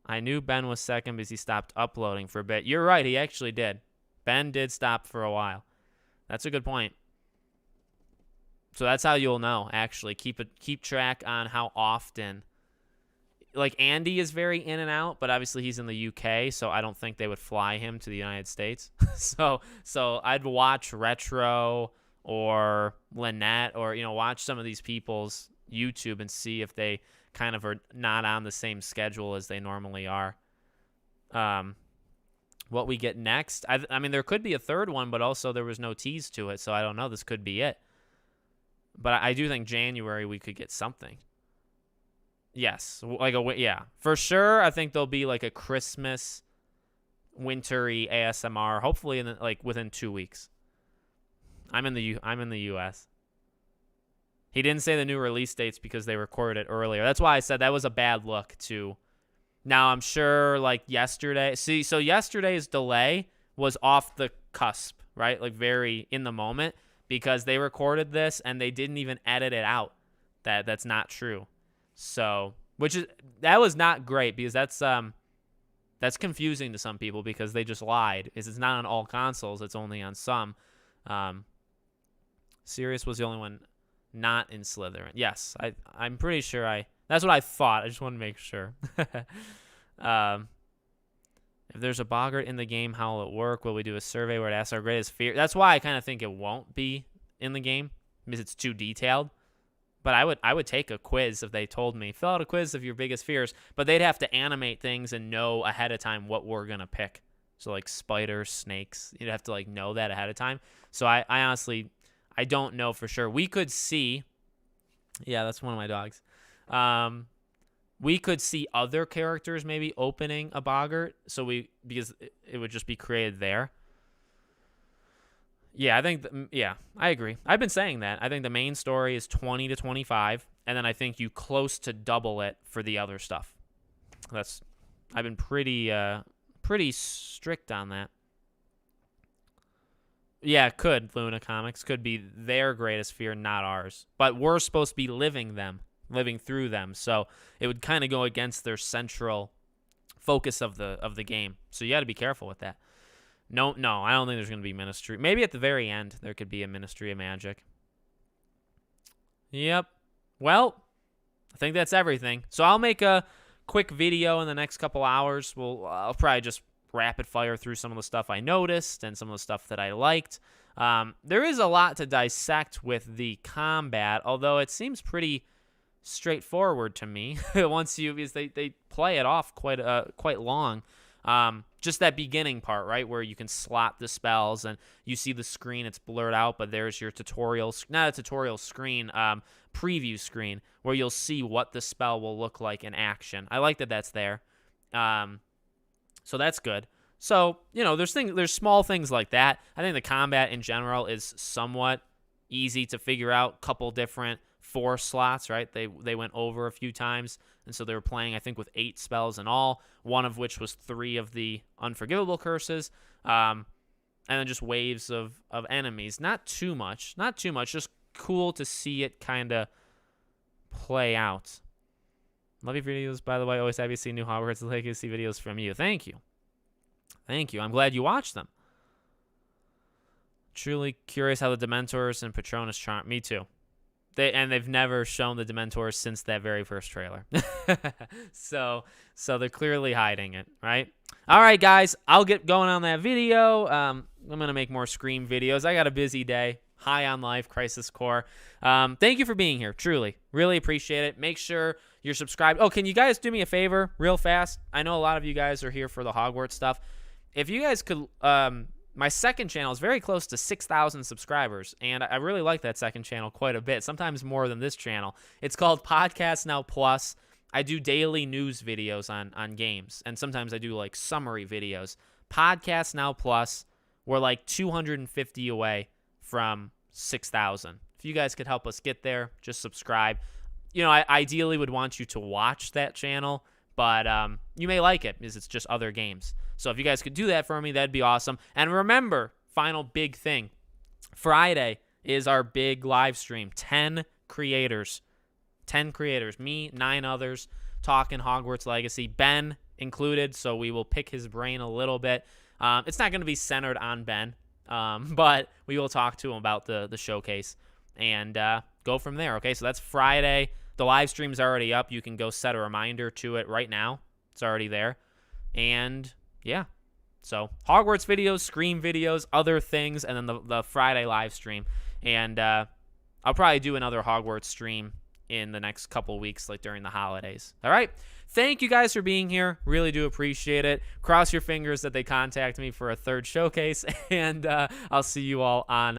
Speaker 1: I knew Ben was second because he stopped uploading for a bit. You're right, he actually did. Ben did stop for a while. That's a good point. So that's how you'll know, actually. Keep track on how often. Like, Andy is very in and out, but obviously he's in the UK, so I don't think they would fly him to the United States. So I'd watch Retro or Lynette or, you know, watch some of these people's YouTube and see if they kind of are not on the same schedule as they normally are. What we get next, I mean, there could be a third one, but also there was no tease to it, so I don't know. This could be it. But I do think January we could get something. Yes, yeah, for sure. I think there'll be like a Christmas, wintry ASMR. Hopefully, within 2 weeks. I'm in the U.S. He didn't say the new release dates because they recorded it earlier. That's why I said that was a bad look too. Now I'm sure like yesterday. See, so yesterday's delay was off the cusp, right? Like very in the moment because they recorded this and they didn't even edit it out. That's not true. So, that was not great because that's confusing to some people because they just lied. It's not on all consoles, it's only on some. Sirius was the only one not in Slytherin. Yes, I'm pretty sure that's what I thought. I just want to make sure. If there's a boggart in the game, how will it work? Will we do a survey where it asks our greatest fear? That's why I kind of think it won't be in the game because it's too detailed. But I would take a quiz if they told me, fill out a quiz of your biggest fears, but they'd have to animate things and know ahead of time what we're going to pick. So like spiders, snakes, you'd have to like know that ahead of time. So I honestly, I don't know for sure. We could see Yeah, that's one of my dogs. We could see other characters maybe opening a boggart, because it would just be created there. Yeah, I agree. I've been saying that. I think the main story is 20 to 25, and then I think you close to double it for the other stuff. I've been pretty strict on that. Yeah, Luna Comics could be their greatest fear, not ours. But we're supposed to be living through them, so it would kind of go against their central focus of the game. So you got to be careful with that. No, I don't think there's going to be Ministry. Maybe at the very end there could be a Ministry of Magic. Yep. Well, I think that's everything. So I'll make a quick video in the next couple hours. I'll probably just rapid fire through some of the stuff I noticed and some of the stuff that I liked. There is a lot to dissect with the combat, although it seems pretty straightforward to me because they play it off quite long. Just that beginning part, right, where you can slot the spells and you see the screen, it's blurred out, but there's your not a tutorial screen, preview screen where you'll see what the spell will look like in action. I like that that's there. So that's good. So, there's small things like that. I think the combat in general is somewhat easy to figure out. Couple different force slots, right? They went over a few times, and so they were playing, I think, with 8 spells in all, one of which was 3 of the unforgivable curses, and then just waves of enemies. Not too much, just cool to see it kind of play out. Love your videos, by the way. Always happy to see new Hogwarts Legacy videos from you. Thank you. I'm glad you watched them. Truly curious how the Dementors and Patronus charm. Me too. They've never shown the Dementors since that very first trailer. So they're clearly hiding it, right? All right, guys, I'll get going on that video. I'm going to make more Scream videos. I got a busy day. High on life, Crisis Core. Thank you for being here. Truly. Really appreciate it. Make sure you're subscribed. Oh, can you guys do me a favor real fast? I know a lot of you guys are here for the Hogwarts stuff. If you guys could... my second channel is very close to 6,000 subscribers, and I really like that second channel quite a bit, sometimes more than this channel. It's called Podcast Now Plus. I do daily news videos on games, and sometimes I do, like, summary videos. Podcast Now Plus, we're like 250 away from 6,000. If you guys could help us get there, just subscribe. I ideally would want you to watch that channel, but you may like it because it's just other games. So if you guys could do that for me, that'd be awesome. And remember, final big thing, Friday is our big live stream. 10 creators, me, 9 others, talking Hogwarts Legacy, Ben included, so we will pick his brain a little bit. It's not going to be centered on Ben, but we will talk to him about the showcase and go from there, okay? So that's Friday. The live stream's already up. You can go set a reminder to it right now. It's already there. And, yeah. So, Hogwarts videos, Scream videos, other things, and then the Friday live stream. And I'll probably do another Hogwarts stream in the next couple weeks, like during the holidays. All right? Thank you guys for being here. Really do appreciate it. Cross your fingers that they contact me for a third showcase. And I'll see you all on